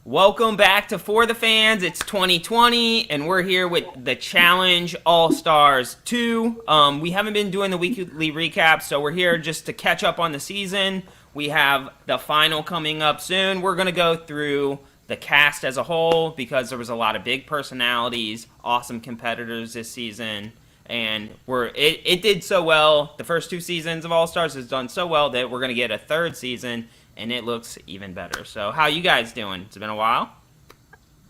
Welcome back to For the Fans. It's 2020, and we're here with the Challenge All-Stars 2. We haven't been doing the weekly recap, so we're here just to catch up on the season. We have the final coming up soon. We're going to go through the cast as a whole because there was a lot of big personalities, awesome competitors this season, and it did so well. The first two seasons of All-Stars has done so well that we're going to get a third season, and it looks even better. So how you guys doing? It's been a while.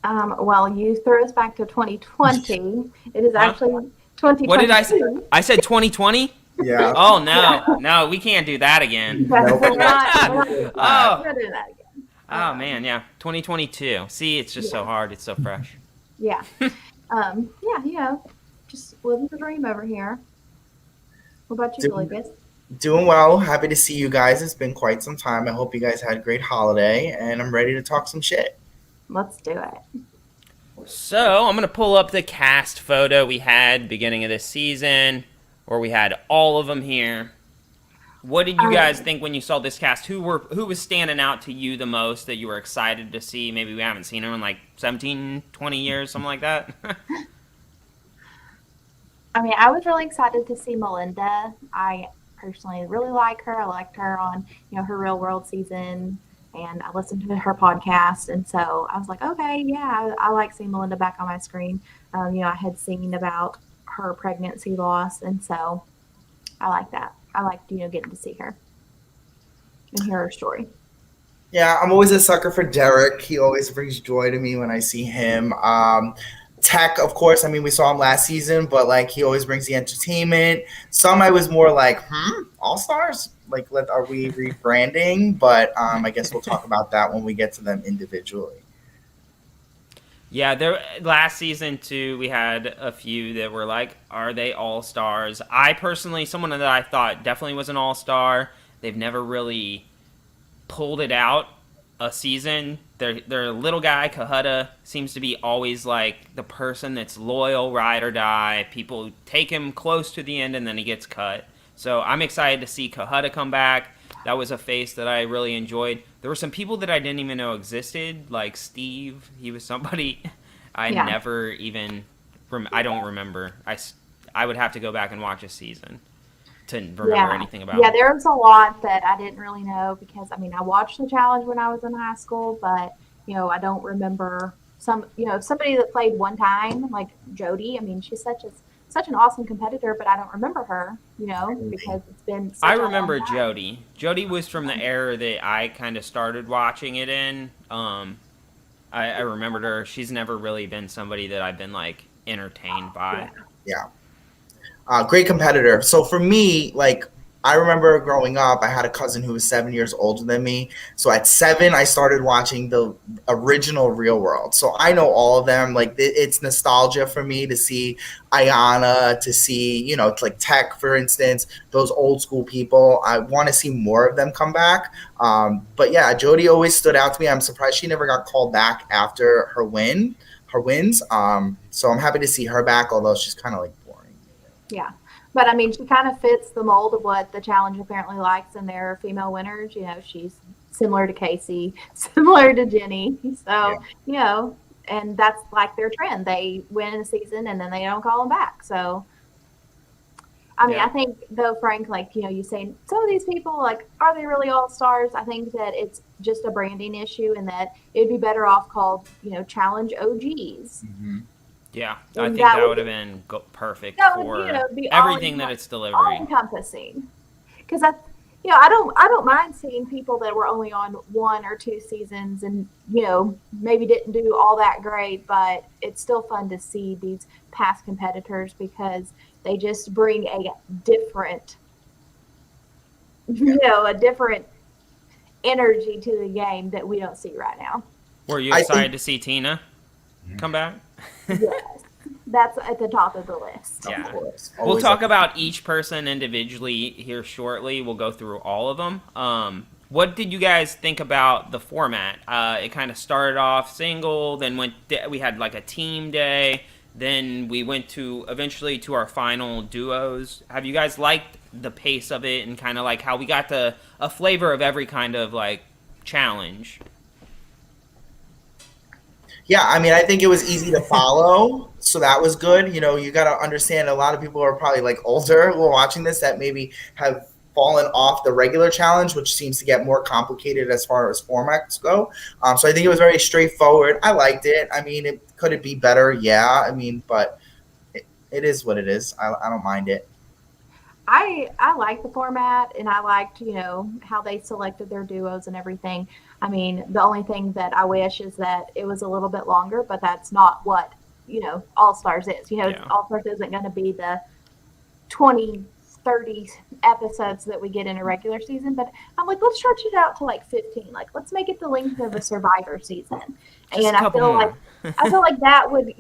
Well, you threw us back to 2020. It is actually 2020. What did I say? I said 2020? Yeah. Oh, no, we can't do that again. We're not doing that again. Oh, man, yeah. 2022. See, it's just so hard. It's so fresh. Yeah. Just living the dream over here. What about you, DeLucas? Doing well. Happy to see you guys. It's been quite some time. I hope you guys had a great holiday, and I'm ready to talk some shit. Let's do it. So, I'm going to pull up the cast photo we had beginning of this season, where we had all of them here. What did you guys think when you saw this cast? Who was standing out to you the most that you were excited to see? Maybe we haven't seen them in like 17, 20 years, something like that. I mean, I was really excited to see Melinda. I personally really like her. I liked her on, her Real World season, and I listened to her podcast, and so I was like, okay, yeah, I like seeing Melinda back on my screen. I had seen about her pregnancy loss, and so I like that. I liked, getting to see her and hear her story. Yeah, I'm always a sucker for Derek. He always brings joy to me when I see him. Tech, of course, we saw him last season, but he always brings the entertainment. Some I was more like, All-Stars? Are we rebranding? But I guess we'll talk about that when we get to them individually. Yeah, last season too, we had a few that were like, are they All-Stars? I personally, someone that I thought definitely was an All-Star. They've never really pulled it out a season. Their little guy, Kahuta, seems to be always like the person that's loyal, ride or die. People take him close to the end and then he gets cut. So I'm excited to see Kahuta come back. That was a face that I really enjoyed. There were some people that I didn't even know existed, like Steve. He was somebody I never even... I don't remember. I would have to go back and watch a season to remember anything about it. There was a lot that I didn't really know because, I watched the challenge when I was in high school, but, I don't remember somebody that played one time, like Jody. She's such an awesome competitor, but I don't remember her, because it's been such I remember Jody. Jody was from the era that I kind of started watching it in. I remembered her. She's never really been somebody that I've been, entertained by. Yeah. Great competitor. So for me, I remember growing up, I had a cousin who was 7 years older than me. So at 7, I started watching the original Real World. So I know all of them. It's nostalgia for me to see Ayanna, to see, Tech, for instance, those old school people. I want to see more of them come back. But yeah, Jody always stood out to me. I'm surprised she never got called back after her wins. So I'm happy to see her back, although she's kind of boring. Yeah. But, she kind of fits the mold of what the challenge apparently likes in their female winners. She's similar to Casey, similar to Jenny. So, and that's their trend. They win in a season and then they don't call them back. So, I think, though, Frank, you say, some of these people, are they really All-Stars? I think that it's just a branding issue and that it'd be better off called, Challenge OGs. Mm-hmm. Yeah, I think that would have been perfect for everything that it's delivering. All-encompassing. Because I don't mind seeing people that were only on 1 or 2 seasons and maybe didn't do all that great, but it's still fun to see these past competitors because they just bring a different, a different energy to the game that we don't see right now. Were you excited to see Tina come back? Yes, that's at the top of the list. Yeah, we'll talk about each person individually here shortly. We'll go through all of them. What did you guys think about the format? It kind of started off single, then we had a team day, then we went eventually to our final duos. Have you guys liked the pace of it and kind of how we got a flavor of every kind of challenge? Yeah, I mean, I think it was easy to follow, so that was good. You know, you got to understand a lot of people are probably like older who are watching this that maybe have fallen off the regular challenge, which seems to get more complicated as far as formats go. So I think it was very straightforward. I liked it. I mean, could it be better? Yeah. I mean, but it is what it is. I don't mind it. I like the format, and I liked, how they selected their duos and everything. I mean, the only thing that I wish is that it was a little bit longer, but that's not what, All Stars is. Yeah. All Stars isn't going to be the 20, 30 episodes that we get in a regular season, but I'm like, let's stretch it out to like 15. Like, let's make it the length of a Survivor season. Just And a I couple feel more. like I feel like that would,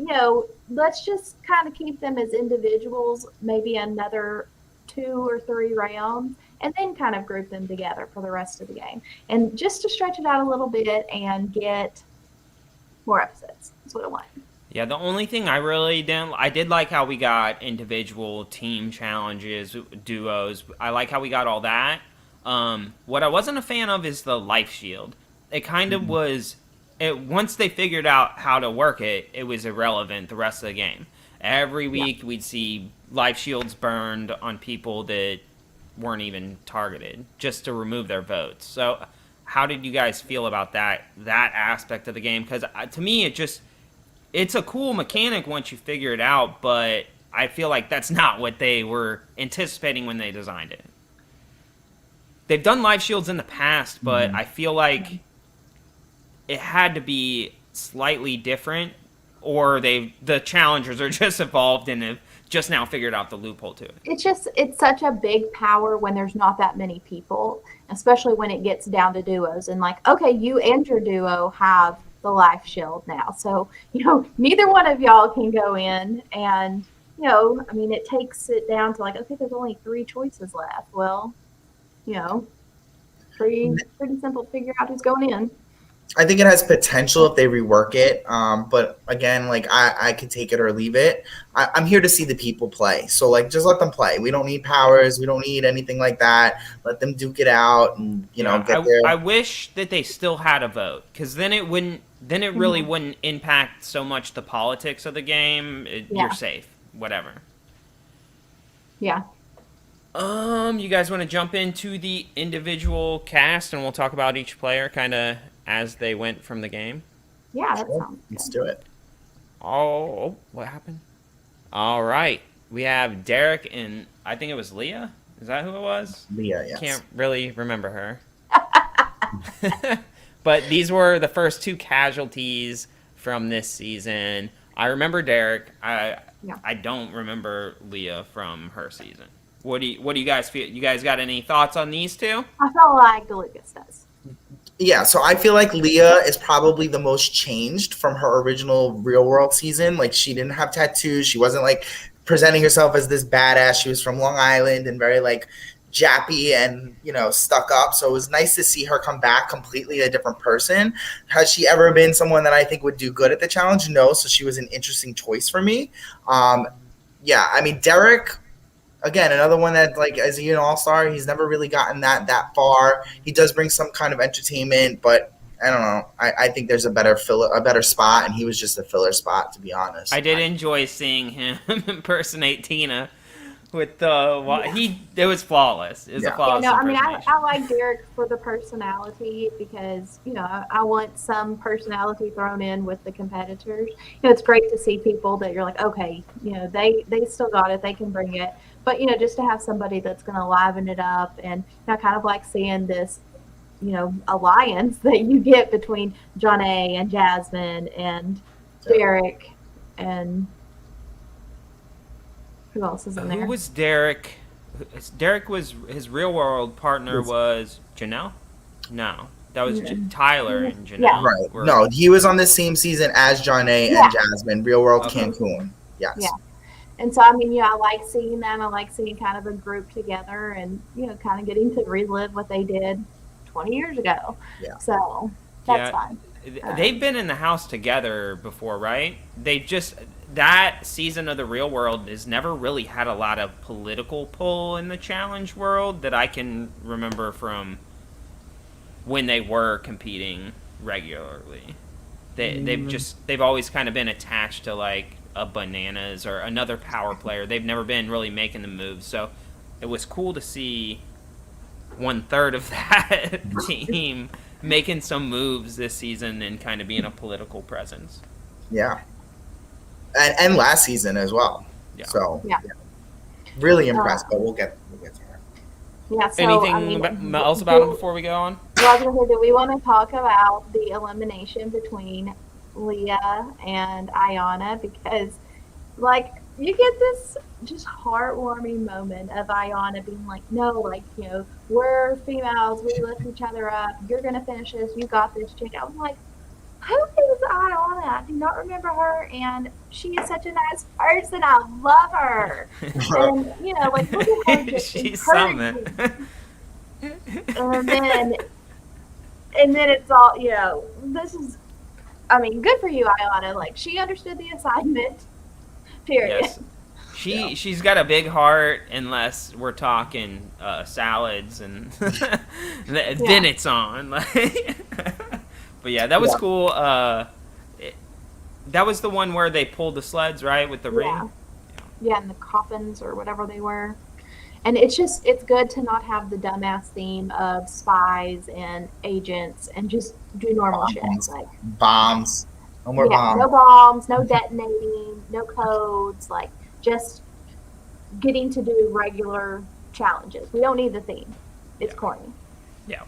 let's just kind of keep them as individuals, maybe another 2 or 3 rounds, and then kind of group them together for the rest of the game. And just to stretch it out a little bit and get more episodes. That's what I want. Yeah, the only thing I did like how we got individual team challenges, duos. I like how we got all that. What I wasn't a fan of is the life shield. It kind of was, once they figured out how to work it, it was irrelevant the rest of the game. Every week we'd see life shields burned on people that weren't even targeted just to remove their votes. So how did you guys feel about that aspect of the game? Because to me, it's a cool mechanic once you figure it out, but I feel like that's not what they were anticipating when they designed it. They've done life shields in the past, but I feel like it had to be slightly different, or the challengers are just evolved and have just now figured out the loophole to it. It's such a big power when there's not that many people, especially when it gets down to duos. And like, okay, you and your duo have the life shield now. So, neither one of y'all can go in and, I mean, it takes it down to like, okay, there's only 3 choices left. Well, pretty simple to figure out who's going in. I think it has potential if they rework it. But again, like I could take it or leave it. I'm here to see the people play. So like, just let them play. We don't need powers. We don't need anything like that. Let them duke it out and, get there. I wish that they still had a vote, because then it really wouldn't impact so much the politics of the game. You're safe. Whatever. Yeah. You guys want to jump into the individual cast and we'll talk about each player kind of as they went from the game? Yeah, that sounds good. Let's do it. Oh, what happened? All right. We have Derek and I think it was Leah. Is that who it was? Leah, yes. Can't really remember her. But these were the first 2 casualties from this season. I remember Derek. I don't remember Leah from her season. What do you guys feel? You guys got any thoughts on these 2? I felt like DeLucas does. Yeah, so I feel like Leah is probably the most changed from her original Real World season. Like, she didn't have tattoos. She wasn't like presenting herself as this badass. She was from Long Island and very like jappy and, stuck up. So it was nice to see her come back completely a different person. Has she ever been someone that I think would do good at the challenge? No. So she was an interesting choice for me. Yeah, I mean, Derek, again, another one that, like, as an all-star, he's never really gotten that far. He does bring some kind of entertainment, but I don't know. I think there's a better spot, and he was just a filler spot, to be honest. I did enjoy seeing him impersonate Tina with the it was flawless. It was a flawless impersonation. I like Derek for the personality because, I want some personality thrown in with the competitors. It's great to see people that you're like, okay, they still got it. They can bring it. But, just to have somebody that's going to liven it up and kind of like seeing this, alliance that you get between Johnny and Jasmine and Derek and who else is in there? Who was Derek? Derek was his real world partner was Janelle? No. That was Tyler and Janelle. Yeah. Right. No, he was on the same season as Johnny and Jasmine, Real World Cancun. Yes. Yeah. And so, I mean, I like seeing them. I like seeing kind of a group together and, kind of getting to relive what they did 20 years ago. Yeah. So, that's fine. They've been in the house together before, right? That season of the Real World has never really had a lot of political pull in the challenge world that I can remember from when they were competing regularly. they've always kind of been attached to like a Bananas or another power player. They've never been really making the moves. So it was cool to see 1/3 of that team making some moves this season and kind of being a political presence. Yeah. And last season as well. Yeah. So really impressed, but we'll get to her. Yeah. So, anything else about them before we go on? Well, do we want to talk about the elimination between Leah and Ayanna? Because, like, you get this just heartwarming moment of Ayanna being like, no, like, you know, we're females, we lift each other up, you're going to finish this, you got this chick. I was like, who is Ayanna? I do not remember her, and she is such a nice person. I love her. And, you know, like, look at her just She's encouraging. something. And then it's all, you know, this is, I mean, good for you, Ayanna. Like, she understood the assignment, period. Yes. She's got a big heart, unless we're talking salads, and then it's on. But yeah, that was cool. That was the one where they pulled the sleds, right, with the ring? Yeah, and the coffins or whatever they were. And it's good to not have the dumbass theme of spies and agents and just do normal shit. Like bombs. No more bombs. No bombs, no detonating, no codes, like just getting to do regular challenges. We don't need the theme. It's corny. Yeah.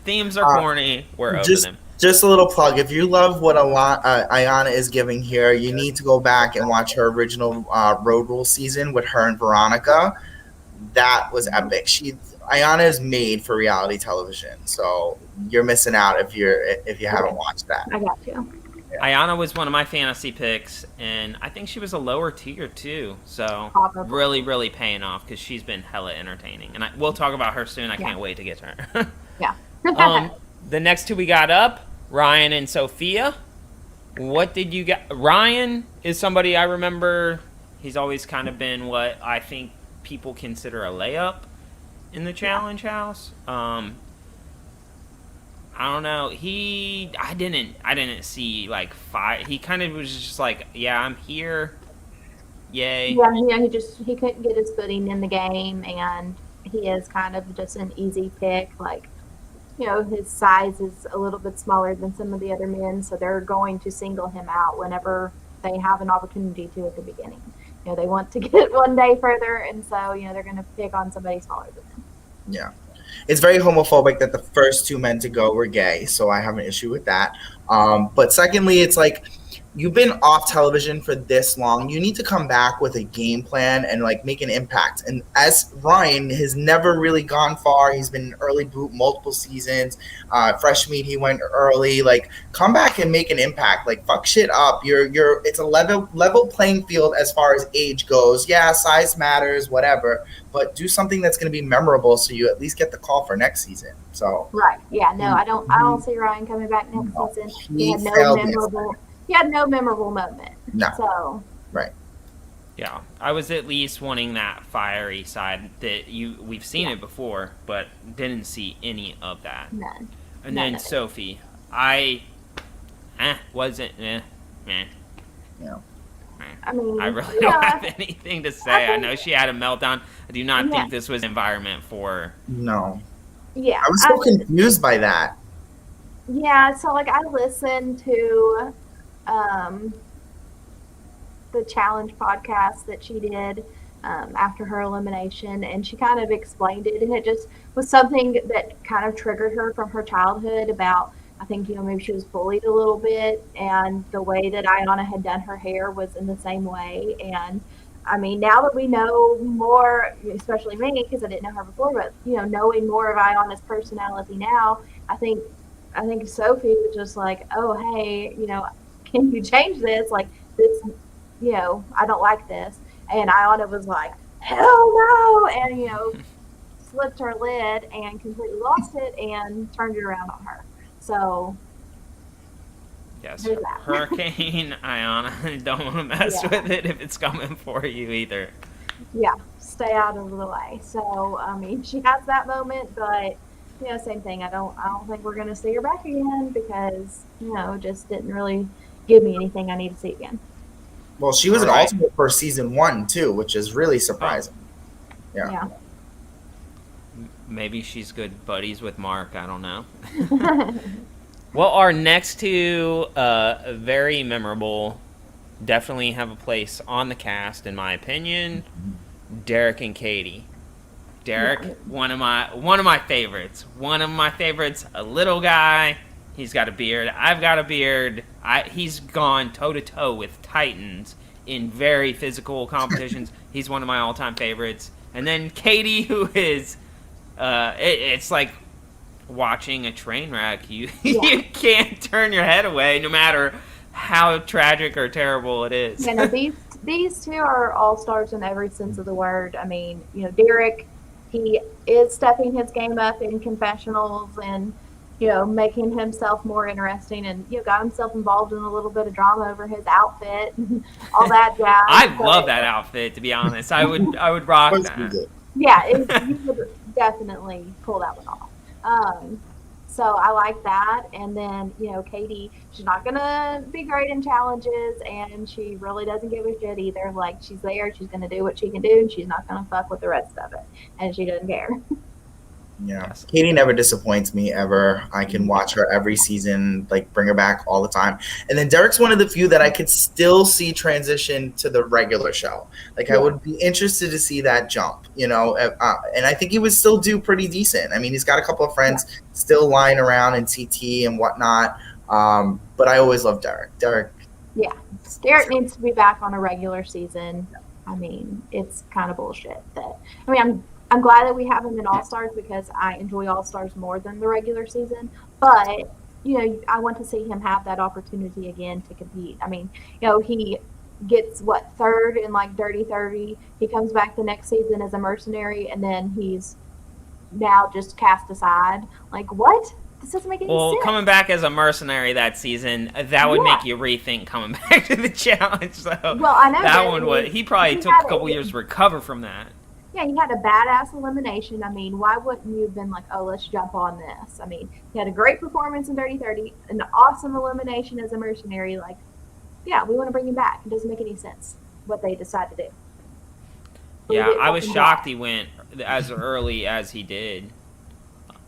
Themes are corny. We're over them. Just a little plug. If you love what Ayanna is giving here, you need to go back and watch her original Road Rule season with her and Veronica. That was epic. Ayanna is made for reality television, so you're missing out if you haven't watched that. I got you. Yeah. Ayanna was one of my fantasy picks, and I think she was a lower tier too. So really, really paying off because she's been hella entertaining, and we'll talk about her soon. I can't wait to get to her. Yeah. The next two we got up, Ryan and Sophia. What did you get? Ryan is somebody I remember. He's always kind of been what I think people consider a layup in the challenge house. I don't know. I didn't see like five. He kind of was just like, yeah, I'm here. Yay. Yeah, he couldn't get his footing in the game, and he is kind of just an easy pick. Like, you know, his size is a little bit smaller than some of the other men, so they're going to single him out whenever they have an opportunity to at the beginning. You know, they want to get one day further, and so, you know, they're going to pick on somebody smaller than them. Yeah. It's very homophobic that the first two men to go were gay, so I have an issue with that. But secondly, it's like, you've been off television for this long. You need to come back with a game plan and like make an impact. And as Ryan has never really gone far. He's been an early boot multiple seasons. Fresh meat, he went early. Like, come back and make an impact. Like, fuck shit up. It's a level playing field as far as age goes. Yeah, size matters, whatever. But do something that's going to be memorable so you at least get the call for next season. So right, yeah, no, I don't see Ryan coming back next season. He had no memorable moment. No. So. Right. Yeah, I was at least wanting that fiery side that we've seen it before, but didn't see any of that. None. And then Sophie, wasn't Yeah. I mean, I really don't have anything to say. I know she had a meltdown. I do not think this was environment for. No. Yeah. I was so confused by that. Yeah, so like I listened to the challenge podcast that she did after her elimination, and she kind of explained it, and it just was something that kind of triggered her from her childhood about, I think, you know, maybe she was bullied a little bit, and the way that Ayanna had done her hair was in the same way. And I mean, now that we know more, especially me, because I didn't know her before, but, you know, knowing more of Ayanna's personality now, I think Sophie was just like, oh, hey, you know, can you change this? Like, this, you know, I don't like this. And Ayanna was like, hell no! And, you know, slipped her lid and completely lost it and turned it around on her. So, yes, Hurricane Ayanna, don't want to mess with it if it's coming for you either. Yeah, stay out of the way. So, I mean, she has that moment, but Yeah, same thing. I don't think we're gonna see her back again because just didn't really give me anything I need to see again. Well, she was All an right. alternate for season 1 too, which is really Oh, surprising. Yeah. maybe she's good buddies with Mark. I don't know. Well, our next two, very memorable, definitely have a place on the cast, in my opinion. Derek and Katie. Derek, one of my favorites. One of my favorites. A little guy. He's got a beard. I've got a beard. He's gone toe to toe with Titans in very physical competitions. He's one of my all-time favorites. And then Katie, who is, it's like watching a train wreck. You can't turn your head away, no matter how tragic or terrible it is. These two are all stars in every sense of the word. I mean, Derek, he is stepping his game up in confessionals and making himself more interesting, and got himself involved in a little bit of drama over his outfit and all that jazz. I love that outfit, to be honest. I would rock that. Yeah, you would definitely pull that one off. So I like that. And then, Katie, she's not going to be great in challenges, and she really doesn't give a shit either. Like, she's there, she's going to do what she can do, and she's not going to fuck with the rest of it. And she doesn't care. Yeah. Katie never disappoints me, ever. I can watch her every season, like, bring her back all the time. And then Derek's one of the few that I could still see transition to the regular show. Like, I would be interested to see that jump, and I think he would still do pretty decent. I mean, he's got a couple of friends still lying around in CT and whatnot, but I always love Derek. Derek needs to be back on a regular season. I mean, it's kind of bullshit that, I'm glad that we have him in All-Stars because I enjoy All-Stars more than the regular season. But, I want to see him have that opportunity again to compete. I mean, he gets, third in, Dirty 30. He comes back the next season as a mercenary, and then he's now just cast aside. Like, what? This doesn't make any sense. Well, coming back as a mercenary that season, that would make you rethink coming back to the challenge. So well, I know. That one would. He probably took a couple years to recover from that. Yeah, he had a badass elimination. I mean, why wouldn't you have been like, oh, let's jump on this? I mean, he had a great performance in Dirty 30, an awesome elimination as a mercenary. Like, yeah, we want to bring him back. It doesn't make any sense what they decide to do. Yeah, I was shocked he went as early as he did.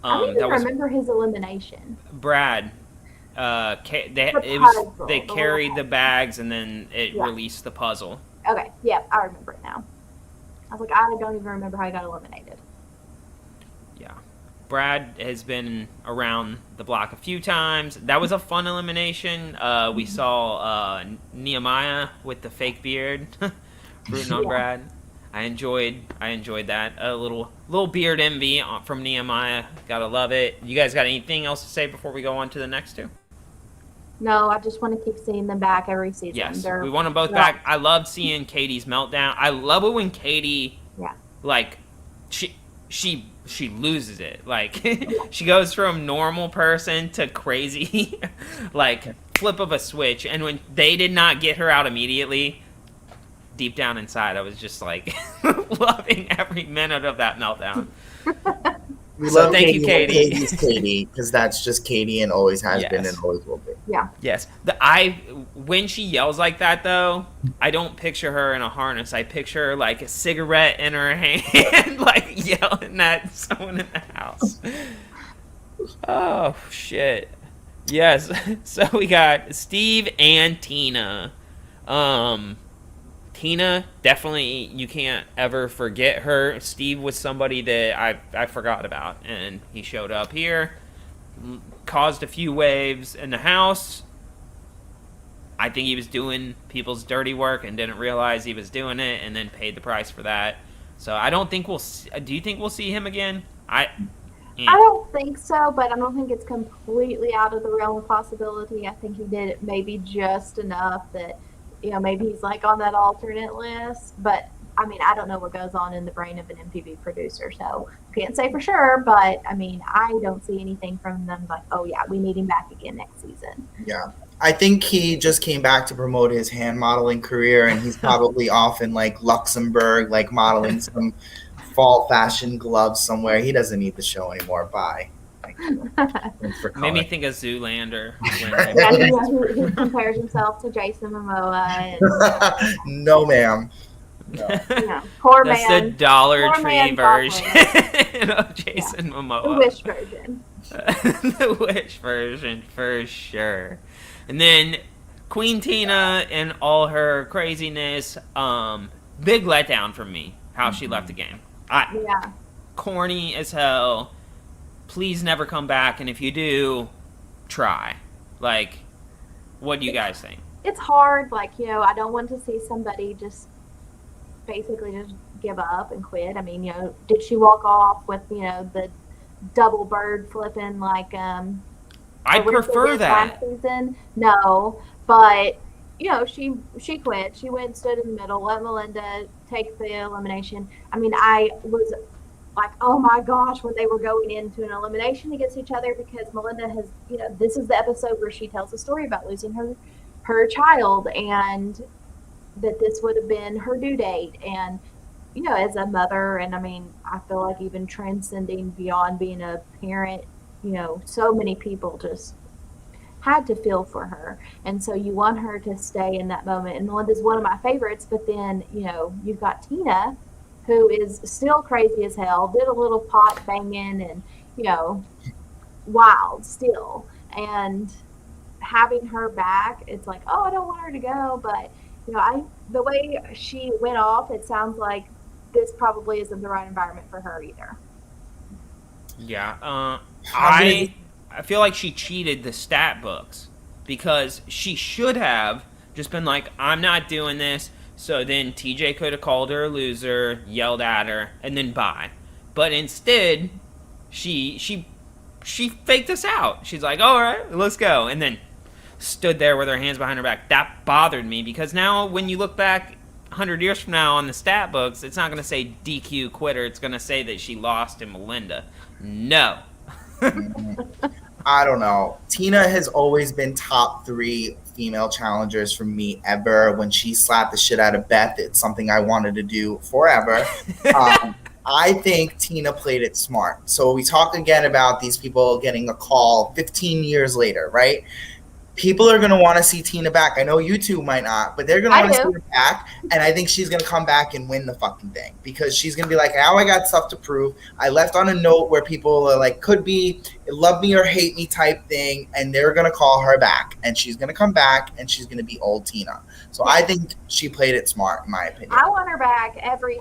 I don't even remember his elimination. Brad. They carried the bags and then it released the puzzle. Okay, yeah, I remember it now. I was like, I don't even remember how he got eliminated. Yeah. Brad has been around the block a few times. That was a fun elimination. We saw Nehemiah with the fake beard rooting on Brad. I enjoyed that. A little beard envy from Nehemiah. Gotta love it. You guys got anything else to say before we go on to the next two? No, I just want to keep seeing them back every season. Yes, we want them both back. I love seeing Katie's meltdown. I love it when Katie, she loses it. Like, she goes from normal person to crazy, flip of a switch. And when they did not get her out immediately, deep down inside, I was just loving every minute of that meltdown. We love thank Katie, you, Katie. Katie's Katie, because that's just Katie and always has been and always will be. Yeah. Yes. When she yells like that, though, I don't picture her in a harness. I picture her a cigarette in her hand, yelling at someone in the house. Oh, shit. Yes. So we got Steve and Tina. Tina, definitely, you can't ever forget her. Steve was somebody that I forgot about, and he showed up here, caused a few waves in the house. I think he was doing people's dirty work and didn't realize he was doing it, and then paid the price for that. So I don't think we'll see, do you think we'll see him again? I don't think so, but I don't think it's completely out of the realm of possibility. I think he did it maybe just enough that maybe he's on that alternate list, but I mean, I don't know what goes on in the brain of an MTV producer, so can't say for sure, but I mean, I don't see anything from them oh yeah, we need him back again next season. Yeah. I think he just came back to promote his hand modeling career, and he's probably off in Luxembourg, modeling some fall fashion gloves somewhere. He doesn't need the show anymore. Bye. Thanks for Made me calling. think of Zoolander. Yeah, he compares himself to Jason Momoa. And, No, ma'am. No. Poor That's man. the Dollar Poor Tree man version Goblin. of Jason Momoa. The Wish version. The Wish version, for sure. And then Queen Tina and all her craziness, big letdown for me, how she left the game. Yeah. Corny as hell. Please never come back, and if you do, try. Like, what do you guys think? It's hard, like, I don't want to see somebody just basically just give up and quit. I mean, did she walk off with, the double bird flipping like I'd prefer that. last season? No, but she quit. She went and stood in the middle, let Melinda take the elimination. I mean, I was like, oh my gosh, when they were going into an elimination against each other, because Melinda has, this is the episode where she tells a story about losing her child, and that this would have been her due date. And as a mother, and I mean, I feel like even transcending beyond being a parent, so many people just had to feel for her, and so you want her to stay in that moment. And Melinda's one of my favorites, but then you've got Tina, who is still crazy as hell, did a little pot banging, and wild still. And having her back, it's like, oh, I don't want her to go, but the way she went off, it sounds like this probably isn't the right environment for her either. Yeah, I feel like she cheated the stat books, because she should have just been like, I'm not doing this. So then TJ could have called her a loser, yelled at her, and then bye. But instead, she faked us out. She's like, all right, let's go. And then stood there with her hands behind her back. That bothered me, because now when you look back 100 years from now on the stat books, it's not going to say DQ quitter. It's going to say that she lost to Melinda. No. I don't know. Tina has always been top 3 female challengers for me ever. When she slapped the shit out of Beth, it's something I wanted to do forever. I think Tina played it smart. So we talk again about these people getting a call 15 years later, right? People are going to want to see Tina back. I know you two might not, but they're going to want to see her back. And I think she's going to come back and win the fucking thing, because she's going to be like, now I got stuff to prove. I left on a note where people are like, could be love me or hate me type thing. And they're going to call her back, and she's going to come back, and she's going to be old Tina. So I think she played it smart, in my opinion. I want her back every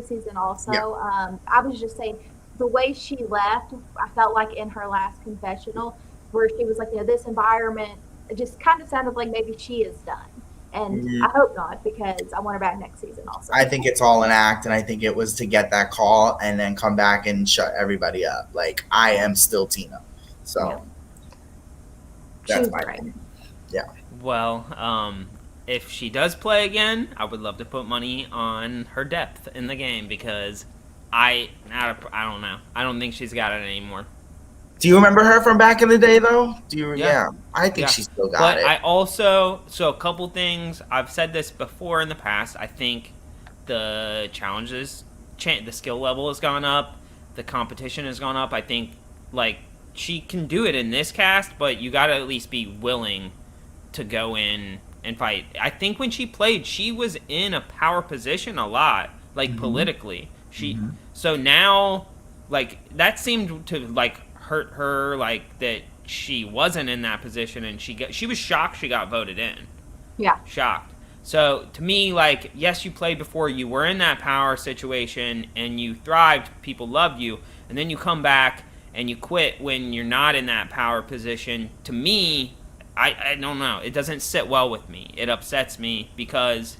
season also. Yeah. I was just saying, the way she left, I felt like in her last confessional, where she was like, this environment, it just kind of sounded like maybe she is done. And I hope not, because I want her back next season also. I think it's all an act, and I think it was to get that call and then come back and shut everybody up. Like, I am still Tina. So that's my opinion. Yeah. Well, if she does play again, I would love to put money on her depth in the game, because I don't know. I don't think she's got it anymore. Do you remember her from back in the day, though? Yeah. I think she still got it. But I also, so a couple things. I've said this before in the past. I think the challenges, the skill level has gone up. The competition has gone up. I think, like, she can do it in this cast, but you got to at least be willing to go in and fight. I think when she played, she was in a power position a lot, like, politically. So now, like, that seemed to, like, hurt her, like, that she wasn't in that position, and she was shocked she got voted in. Yeah. Shocked. So to me, like, yes, you played before, you were in that power situation and you thrived, people loved you, and then you come back and you quit when you're not in that power position. To me, I don't know, it doesn't sit well with me. It upsets me, because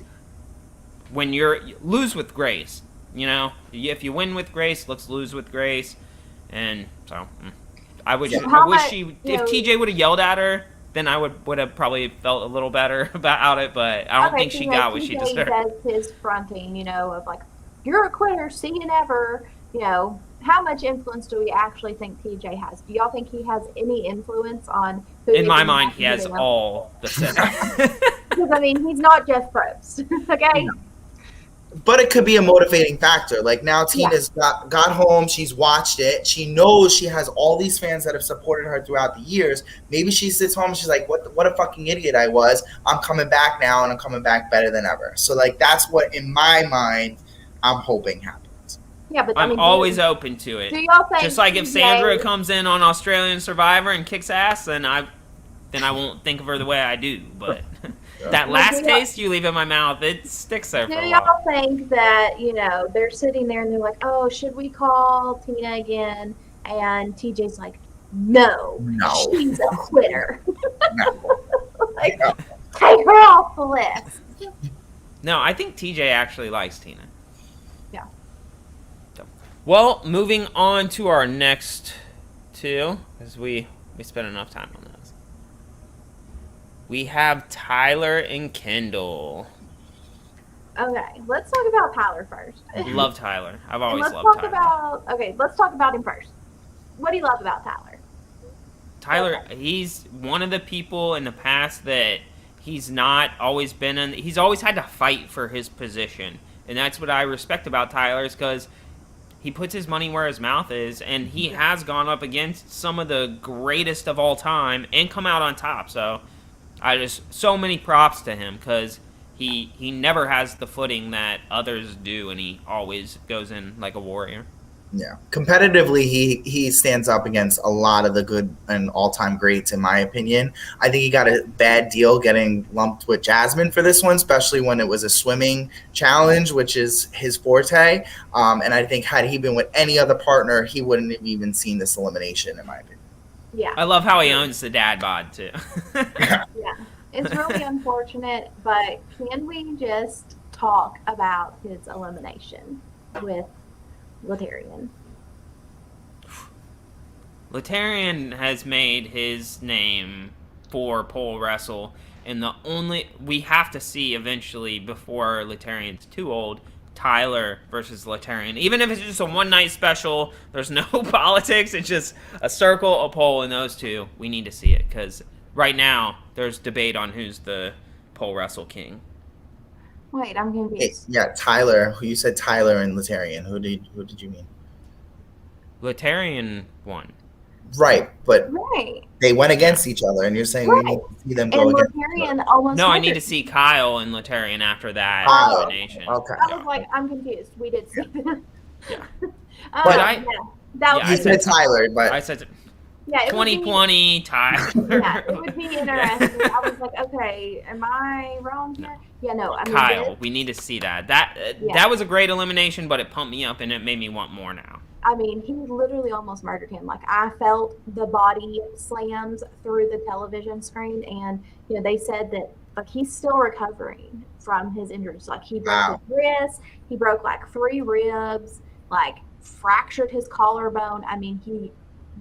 when you lose with grace, if you win with grace, let's lose with grace. And so I wish if TJ would have yelled at her, then I would have probably felt a little better about it, but I don't think she got what she deserved. Does his fronting, of like, you're a quitter, see you never, how much influence do we actually think TJ has? Do y'all think he has any influence on who? In my mind, he has all the say. Because, I mean, he's not Jeff Probst, okay? But it could be a motivating factor. Like now Tina's got home, she's watched it. She knows she has all these fans that have supported her throughout the years. Maybe she sits home and she's like, what a fucking idiot I was. I'm coming back now and I'm coming back better than ever. So like that's what in my mind I'm hoping happens. Yeah, but I'm always open to it. Do y'all think just like if Sandra comes in on Australian Survivor and kicks ass, then I won't think of her the way I do. But that last taste you leave in my mouth, it sticks there for a while. Do y'all think that, they're sitting there and they're like, oh, should we call Tina again? And TJ's like, no. She's a quitter. Like, take her off the list. No, I think TJ actually likes Tina. Yeah. So, well, moving on to our next two, because we spent enough time on this. We have Tyler and Kendall. Okay, let's talk about Tyler first. Love Tyler. I've always loved Tyler. Let's talk about him first. What do you love about Tyler? Tyler, he's one of the people in the past that he's not always been in. He's always had to fight for his position. And that's what I respect about Tyler is because he puts his money where his mouth is. And he has gone up against some of the greatest of all time and come out on top. So so many props to him because he never has the footing that others do, and he always goes in like a warrior. Yeah, competitively, he stands up against a lot of the good and all-time greats, in my opinion. I think he got a bad deal getting lumped with Jasmine for this one, especially when it was a swimming challenge, which is his forte. And I think had he been with any other partner, he wouldn't have even seen this elimination, in my opinion. Yeah, I love how he owns the dad bod too. Yeah, it's really unfortunate, but can we just talk about his elimination with Letarian? Letarian has made his name for pole wrestle, and we have to see eventually before Letarian's too old, Tyler versus Letarian. Even if it's just a one-night special, there's no politics, it's just a circle, a pole, and those two. We need to see it, because right now, there's debate on who's the pole wrestle king. Wait, I'm confused. Yeah, Tyler. You said Tyler and Letarian. Who did you mean? Letarian won. Right, but right. They went against each other, and you're saying we need to see them go against each other. No, I need to see Kyle and Letarian after that elimination. Okay. I was like, I'm confused. We did see that. Yeah. You said Tyler, but I said yeah, 2020 Tyler. Yeah, it would be interesting. I was like, okay, am I wrong here? Yeah, no. I mean, Kyle, we need to see that. That was a great elimination, but it pumped me up and it made me want more now. I mean, he literally almost murdered him. Like, I felt the body slams through the television screen, and they said that he's still recovering from his injuries. Like, he broke his wrist, he broke like 3 ribs, like fractured his collarbone. I mean, he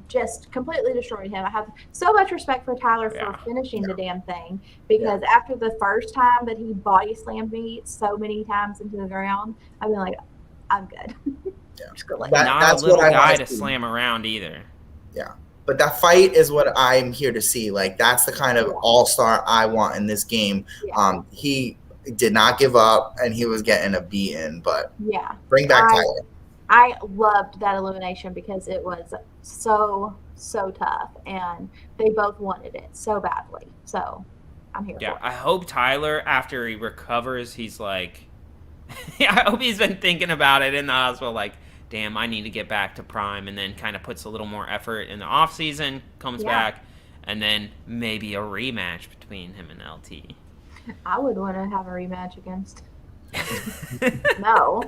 just completely destroyed him. I have so much respect for Tyler for finishing the damn thing, because after the first time that he body slammed me so many times into the ground, I've been like, I'm good. Not a little guy to slam around either. Yeah, but that fight is what I'm here to see. Like, that's the kind of all-star I want in this game. Yeah. He did not give up, and he was getting a beating. But bring back Tyler. I loved that elimination because it was so tough, and they both wanted it so badly. So I'm here for it. I hope Tyler, after he recovers, he's like, I hope he's been thinking about it in the hospital, like, damn, I need to get back to prime, and then kind of puts a little more effort in the off season, comes back, and then maybe a rematch between him and LT. I would want to have a rematch against. No.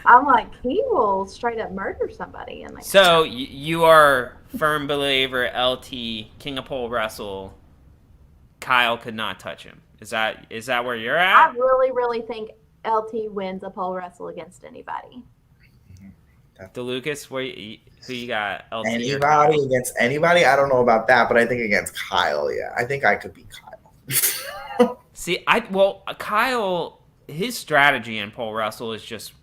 I'm like, he will straight up murder somebody. And so you are firm believer LT, King of Pole Wrestle, Kyle could not touch him. Is that where you're at? I really, really think LT wins a pole wrestle against anybody. DeLucas, who you got? LT anybody against anybody? I don't know about that, but I think against Kyle, I think I could beat Kyle. See, Kyle, his strategy in pole wrestle is just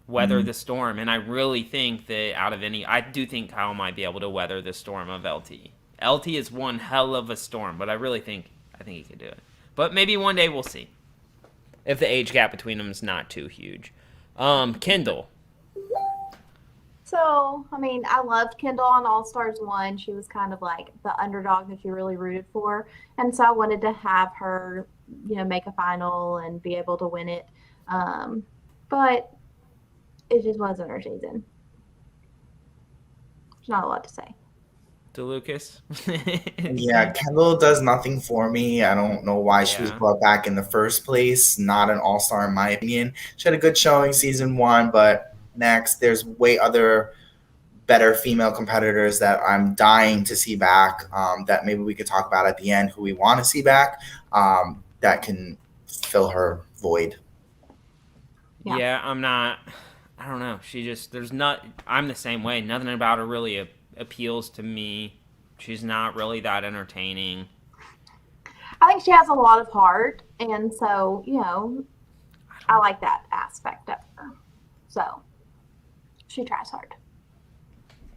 weather the storm, and I really think that I do think Kyle might be able to weather the storm of LT. LT is one hell of a storm, but I really think he could do it. But maybe one day we'll see. if the age gap between them is not too huge. Kendall. So, I mean, I loved Kendall on All Stars 1. She was kind of like the underdog that you really rooted for. And so I wanted to have her, make a final and be able to win it. But it just wasn't her season. There's not a lot to say. DeLucas. Yeah, Kendall does nothing for me. I don't know why she was brought back in the first place. Not an all-star in my opinion. She had a good showing season 1, but next there's other better female competitors that I'm dying to see back, that maybe we could talk about at the end who we want to see back, that can fill her void. Yeah, I don't know. I'm the same way. Nothing about her really appeals to me. She's not really that entertaining. I think she has a lot of heart, and so, I like that aspect of her. So, she tries hard.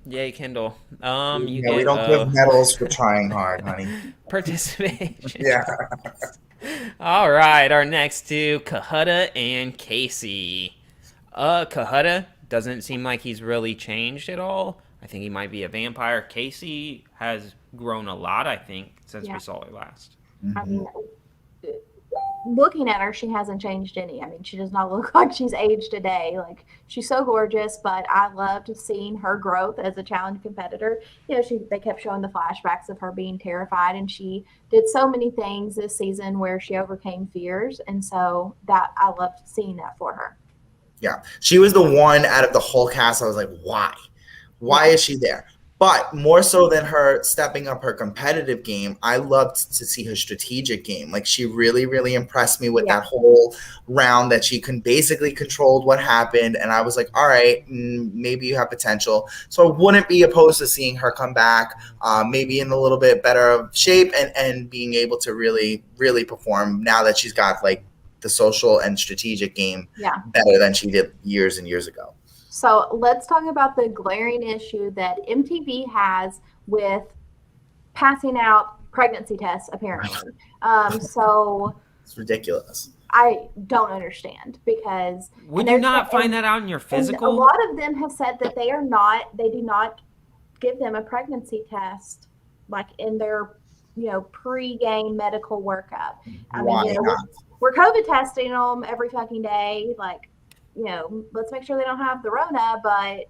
Yay, Kendall. We don't give medals for trying hard, honey. Participation. Yeah. All right, our next two, Kahuta and Casey. Kahuta doesn't seem like he's really changed at all. I think he might be a vampire. Casey has grown a lot, I think, since we saw her last. Mm-hmm. I mean, looking at her, she hasn't changed any. I mean, she does not look like she's aged a day. Like, she's so gorgeous, but I loved seeing her growth as a challenge competitor. They kept showing the flashbacks of her being terrified, and she did so many things this season where she overcame fears, and so that I loved seeing that for her. Yeah, she was the one out of the whole cast. I was like, why? Why is she there? But more so than her stepping up her competitive game, I loved to see her strategic game. Like, she really, really impressed me with that whole round that she basically controlled what happened. And I was like, all right, maybe you have potential. So I wouldn't be opposed to seeing her come back, maybe in a little bit better shape and being able to really, really perform now that she's got like the social and strategic game better than she did years and years ago. So let's talk about the glaring issue that MTV has with passing out pregnancy tests, apparently. So it's ridiculous. I don't understand because would you not find that out in your physical? A lot of them have said that they do not give them a pregnancy test like in their pre-game medical workup. Why not? We're COVID testing them every fucking day, like. Let's make sure they don't have the Rona, but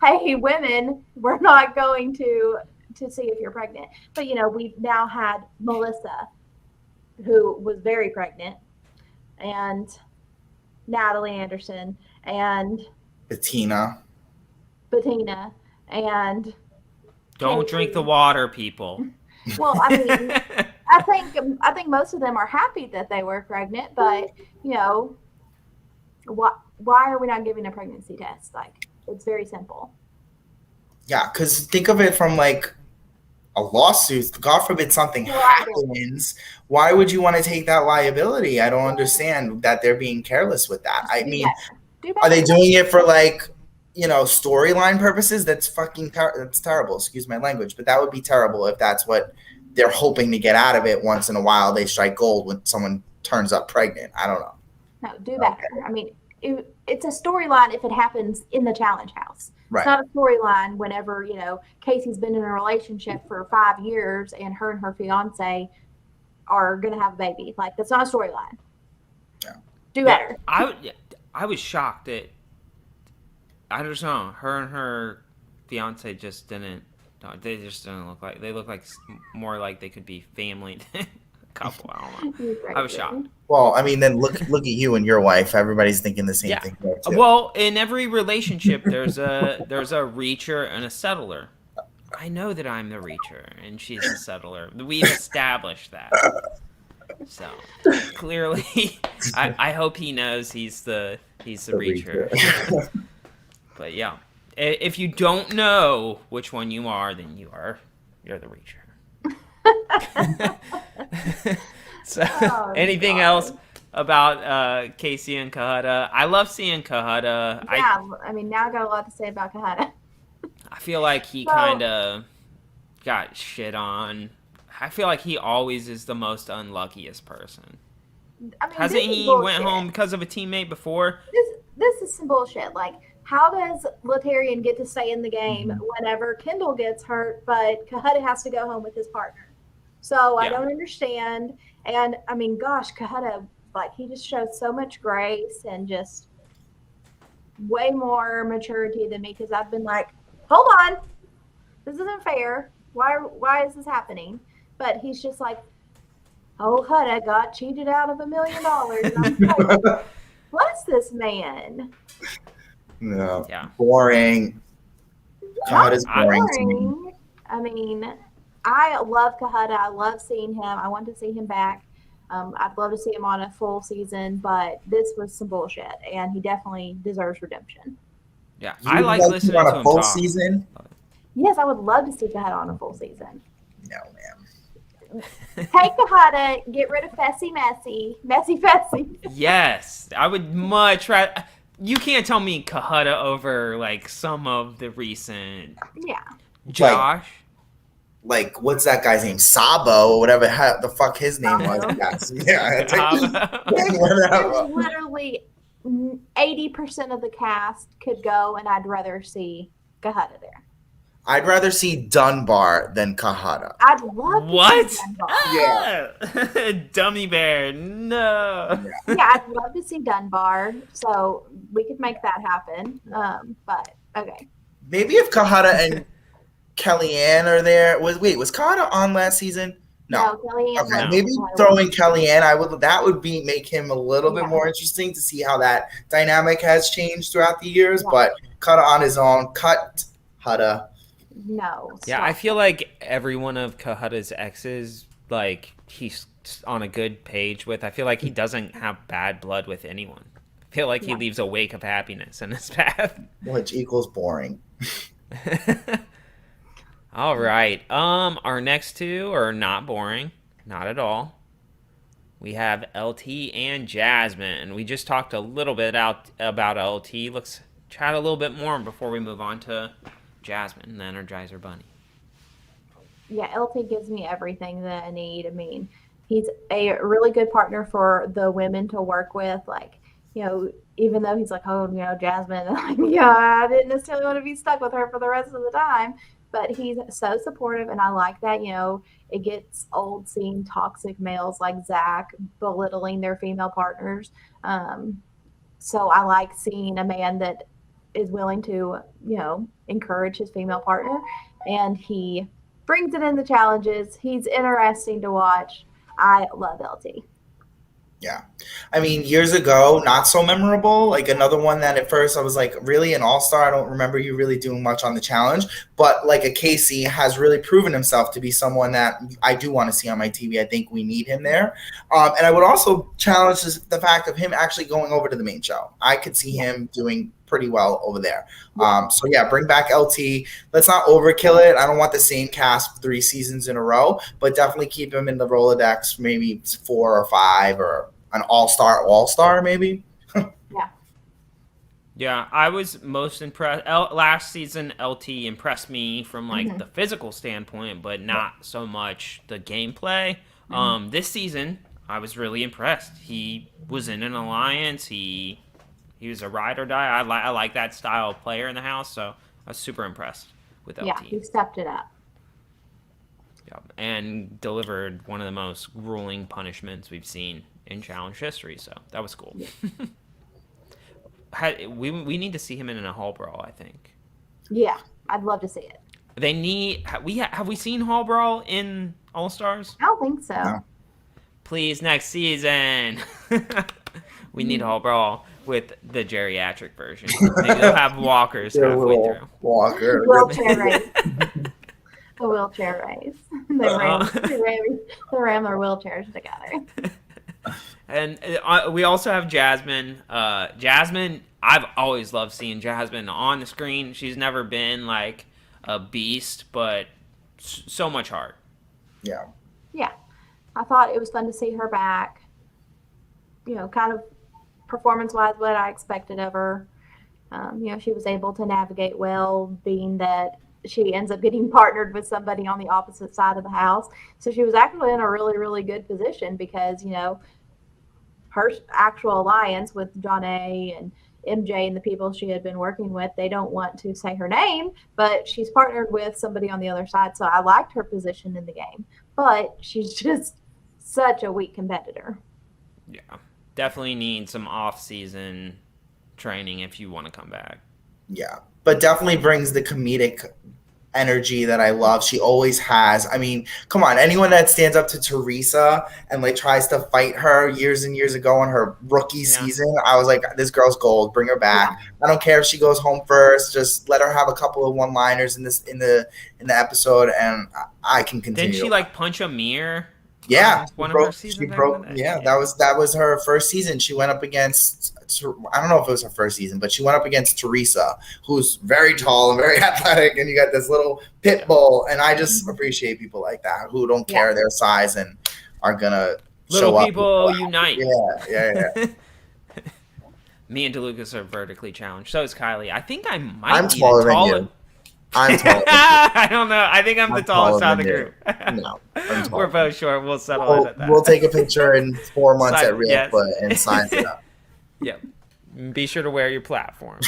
hey, women, we're not going to see if you're pregnant. But, we've now had Melissa, who was very pregnant, and Natalie Anderson, and Bettina, and... Don't Casey. drink the water, people. Well, I mean, I think most of them are happy that they were pregnant, but, why are we not giving a pregnancy test? Like, it's very simple. Yeah, because think of it from like a lawsuit. God forbid something happens. Why would you want to take that liability? I don't understand that they're being careless with that. I mean, are they doing it for like, storyline purposes? That's fucking that's terrible. Excuse my language, but that would be terrible if that's what they're hoping to get out of it. Once in a while, they strike gold when someone turns up pregnant. I don't know. No, do better. I mean, it's a storyline if it happens in the challenge house. Right. It's not a storyline whenever, Casey's been in a relationship for 5 years and her fiance are going to have a baby. Like, that's not a storyline. Yeah. Do better. I was shocked that, I don't know, her and her fiance just didn't look like, they look like more like they could be family than a couple. I don't know. I was shocked. Well, I mean, then look at you and your wife. Everybody's thinking the same thing there too. Well, in every relationship, there's a reacher and a settler. I know that I'm the reacher and she's the settler. We've established that. So clearly, I hope he knows he's the reacher. But yeah, if you don't know which one you are, then you're the reacher. So, anything else about Casey and Kahuta? I love seeing Kahuta. Yeah, I mean, now I got a lot to say about Kahuta. I feel like he kind of got shit on. I feel like he always is the most unluckiest person. I mean, Hasn't this is he bullshit. went home because of a teammate before? This is some bullshit. Like, how does Laterian get to stay in the game whenever Kendall gets hurt, but Kahuta has to go home with his partner? So I don't understand. And I mean, gosh, Kahuta, like, he just shows so much grace and just way more maturity than me, because I've been like, hold on, this isn't fair. Why is this happening? But he's just like, oh, Huda got cheated out of $1 million. I'm like, bless this man. No. Yeah. Boring. God is boring to me. I mean, I love Kahuta. I love seeing him. I want to see him back. I'd love to see him on a full season, but this was some bullshit, and he definitely deserves redemption. Yeah, I like listening on to a him full talk. season. Yes, I would love to see Kahuta on a full season. No, ma'am. Take Kahuta, get rid of Messy Fessy. Yes, I would much rather. You can't tell me Kahuta over like some of the recent. Yeah. Josh. Like what's that guy's name? Sabo or whatever the fuck his name was. Yeah. There's literally 80% of the cast could go, and I'd rather see Kahuta there. I'd rather see Dunbar than Kahuta. I'd love to see Dunbar. Yeah. Dummy bear, no. Yeah, I'd love to see Dunbar, so we could make that happen. But okay. Maybe if Kahuta and Kellyanne are there. Was Kahuta on last season? No. Kellyanne. Okay, maybe throwing Kellyanne, that would make him a little bit more interesting to see how that dynamic has changed throughout the years. Yeah. But Kahuta on his own, Huda. No. Yeah, I feel like every one of Kahuta's exes, like, he's on a good page with. I feel like he doesn't have bad blood with anyone. I feel like he leaves a wake of happiness in his path. Which equals boring. All right. Our next two are not boring. Not at all. We have LT and Jasmine. We just talked a little bit about LT. Let's chat a little bit more before we move on to Jasmine, the Energizer Bunny. Yeah, LT gives me everything that I need. I mean, he's a really good partner for the women to work with. Like, you know, even though he's like, oh, you know, Jasmine, I didn't necessarily want to be stuck with her for the rest of the time. But he's so supportive, and I like that. You know, it gets old seeing toxic males like Zach belittling their female partners. So I like seeing a man that is willing to, you know, encourage his female partner, and he brings it in the challenges. He's interesting to watch. I love LT. Yeah. I mean, years ago, not so memorable. Like another one that at first I was like, really an all-star? I don't remember you really doing much on the challenge. But like a Casey has really proven himself to be someone that I do want to see on my TV. I think we need him there. And I would also challenge the fact of him actually going over to the main show. I could see him doing pretty well over there. So yeah, bring back LT. Let's not overkill it. I don't want the same cast 3 seasons in a row, but definitely keep him in the Rolodex, maybe 4 or 5 or an all-star maybe. Yeah, I was most impressed. Last season, LT impressed me from like the physical standpoint, but not so much the gameplay. This season, I was really impressed. He was in an alliance. He was a ride or die. I like that style of player in the house, so I was super impressed with LT. Yeah, he stepped it up. Yeah, and delivered one of the most grueling punishments we've seen in challenge history, so that was cool. Yeah. We need to see him in a hall brawl, I think. Yeah, I'd love to see it. Have we seen hall brawl in All Stars? I don't think so. No. Please, next season. We need hall brawl with the geriatric version. Maybe they'll have walkers halfway through. Wheelchair race. A wheelchair race. They ram their wheelchairs together. And we also have Jasmine. Jasmine, I've always loved seeing Jasmine on the screen. She's never been like a beast, but so much heart. Yeah. Yeah. I thought it was fun to see her back. You know, kind of performance-wise, what I expected of her. You know, she was able to navigate well, being that she ends up getting partnered with somebody on the opposite side of the house. So she was actually in a really, really good position because, you know, actual alliance with John A. and MJ and the people she had been working with, they don't want to say her name, but she's partnered with somebody on the other side. So I liked her position in the game, but she's just such a weak competitor. Yeah, definitely need some off-season training if you want to come back. Yeah, but definitely brings the comedic energy that I love. She always has. I mean, come on, anyone that stands up to Teresa and like tries to fight her years and years ago on her rookie season, I was like, this girl's gold. Bring her back. Yeah. I don't care if she goes home first. Just let her have a couple of one-liners in the episode, and I can continue. Didn't she like punch a mirror? Yeah, one of her seasons. Yeah, that was her first season. She went up against, I don't know if it was her first season, but she went up against Teresa, who's very tall and very athletic, and you got this little pit bull. And I just appreciate people like that who don't care their size and are gonna little show up. People unite. Yeah. Me and DeLucas are vertically challenged. So is Kylie. I think I'm taller than you. I'm taller. I don't know. I think I'm the tallest out of the group. No, we're both short. We'll settle it at that. We'll take a picture in 4 months at RealiTEA and sign it up. Yep. Be sure to wear your platform.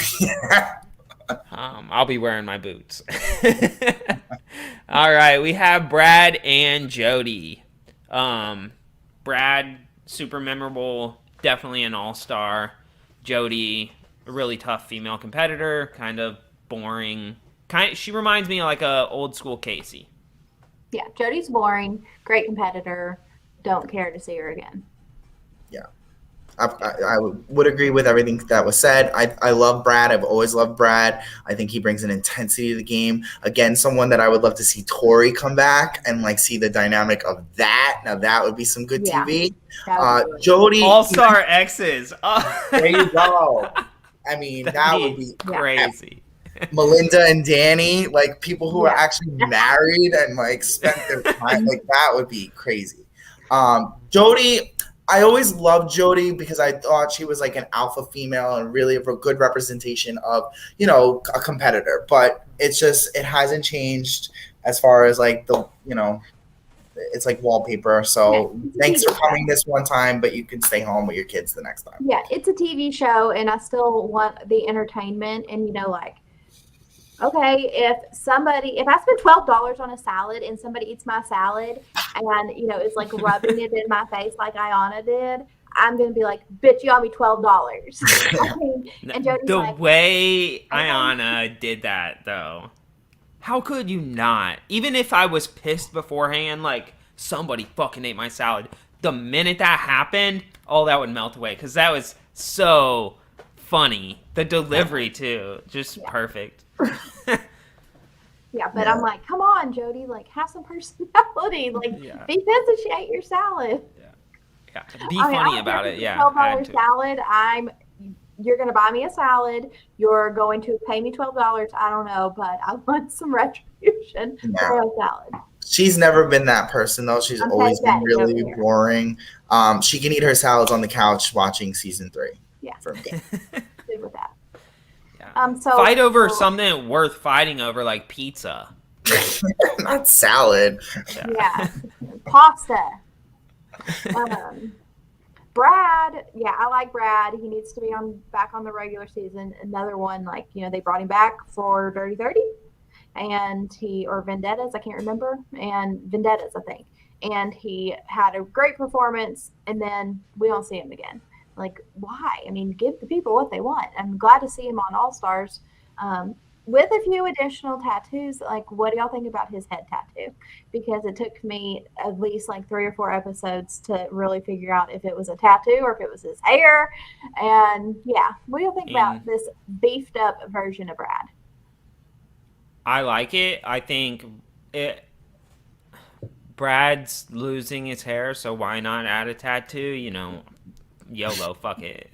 I'll be wearing my boots. All right, we have Brad and Jody. Brad, super memorable, definitely an all-star. Jody, a really tough female competitor, kind of boring. She reminds me of like a old school Casey. Yeah, Jody's boring, great competitor. Don't care to see her again. Yeah, I would agree with everything that was said. I love Brad. I've always loved Brad. I think he brings an intensity to the game. Again, someone that I would love to see Tori come back and like see the dynamic of that. Now that would be some good TV. Jody, All-Star X's. There you go. I mean, that would be crazy. Melinda and Danny, like people who are actually married and like spent their time, like that would be crazy. Jody, I always loved Jody because I thought she was like an alpha female and really a good representation of, a competitor. But it hasn't changed as far as like it's like wallpaper. So thanks for coming this one time, but you can stay home with your kids the next time. Yeah, it's a TV show and I still want the entertainment and, okay, if I spend $12 on a salad and somebody eats my salad and, it's like rubbing it in my face like Ayanna did, I'm going to be like, bitch, you owe me $12. And Jody's the like, way Ayanna did that, though, how could you not? Even if I was pissed beforehand, like, somebody fucking ate my salad, the minute that happened, all that would melt away because that was so funny. The delivery, too, just perfect. But I'm like, come on, Jody, like have some personality, like be pissed that she ate your salad. Be funny about it. $12 salad. You're gonna buy me a salad. You're going to pay me $12. I don't know, but I want some retribution for a salad. She's never been that person though. She's always been really boring. She can eat her salads on the couch watching season 3. Yeah, for me. Good with that. Fight over something worth fighting over, like pizza. Not salad. Yeah. Pasta. Brad, I like Brad. He needs to be back on the regular season. Another one, they brought him back for Dirty 30 or Vendettas, I can't remember, and Vendettas, I think. And he had a great performance, and then we don't see him again. Like, why? I mean, give the people what they want. I'm glad to see him on All Stars with a few additional tattoos. Like, what do y'all think about his head tattoo? Because it took me at least like 3 or 4 episodes to really figure out if it was a tattoo or if it was his hair. And what do you think about this beefed up version of Brad? I like it. I think Brad's losing his hair, so why not add a tattoo? YOLO, fuck it.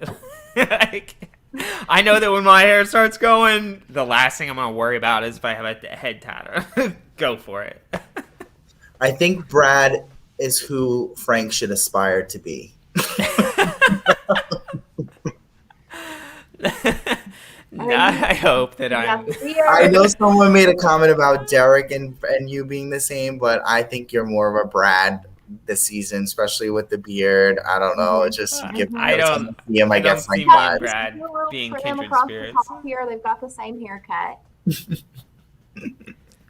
I know that when my hair starts going, the last thing I'm going to worry about is if I have a head tattoo. Go for it. I think Brad is who Frank should aspire to be. I hope that I know someone made a comment about Derek and you being the same, but I think you're more of a Brad this season, especially with the beard. I don't know. It just gives me I don't see me and Brad being kindred spirits. Here, they've got the same haircut.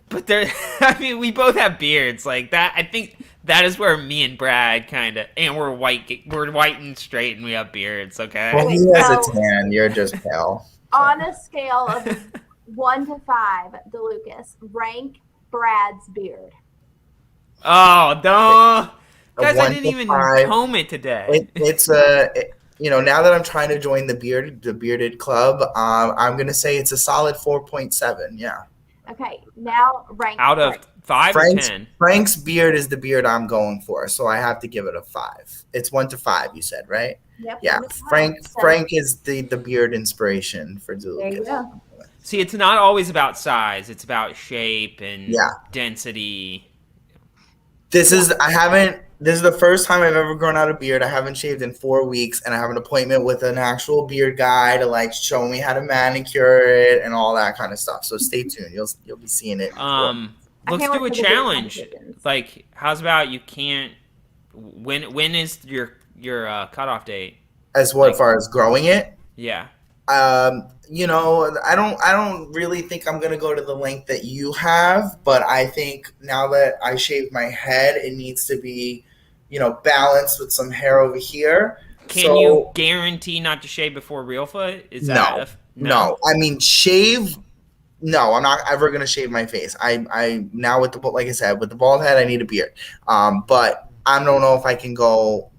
But I mean, we both have beards like that. I think that is where me and Brad kind of, and we're white and straight, and we have beards. Okay. Well, he has a tan. You're just pale. So. On a scale of 1 to 5, DeLucas, rank Brad's beard. Oh, no. Guys, I didn't even comb it today. It's now that I'm trying to join the bearded club, I'm gonna say it's a solid 4.7. Yeah. Okay, now rank out of 5 or 10. Frank's beard is the beard I'm going for, so I have to give it a 5. It's 1 to 5, you said, right? Yep. Yeah. Frank is the beard inspiration for DeLucas. There you go. See, it's not always about size; it's about shape and density. This is the first time I've ever grown out a beard. I haven't shaved in 4 weeks, and I have an appointment with an actual beard guy to like show me how to manicure it and all that kind of stuff. So stay tuned. You'll be seeing it. Let's do a challenge. Like, how's about you can't? When is your cutoff date? As far as growing it? Yeah. I don't really think I'm gonna go to the length that you have, but I think now that I shaved my head, it needs to be, balanced with some hair over here. Can you guarantee not to shave before real foot? Is that no? I mean, shave. No, I'm not ever gonna shave my face. I now with like I said, with the bald head, I need a beard. But I don't know if I can go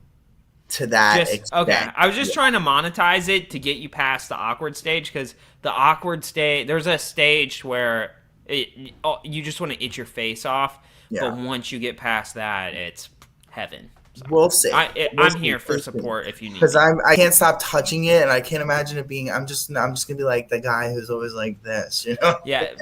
to that extent. Okay, I was just trying to monetize it to get you past the awkward stage, because the awkward stage, there's a stage where you just want to itch your face off, but once you get past that, it's heaven. So we'll see. I'm here for support if you need. Because I can't stop touching it, and I can't imagine it being. I'm just gonna be like the guy who's always like this, Yeah,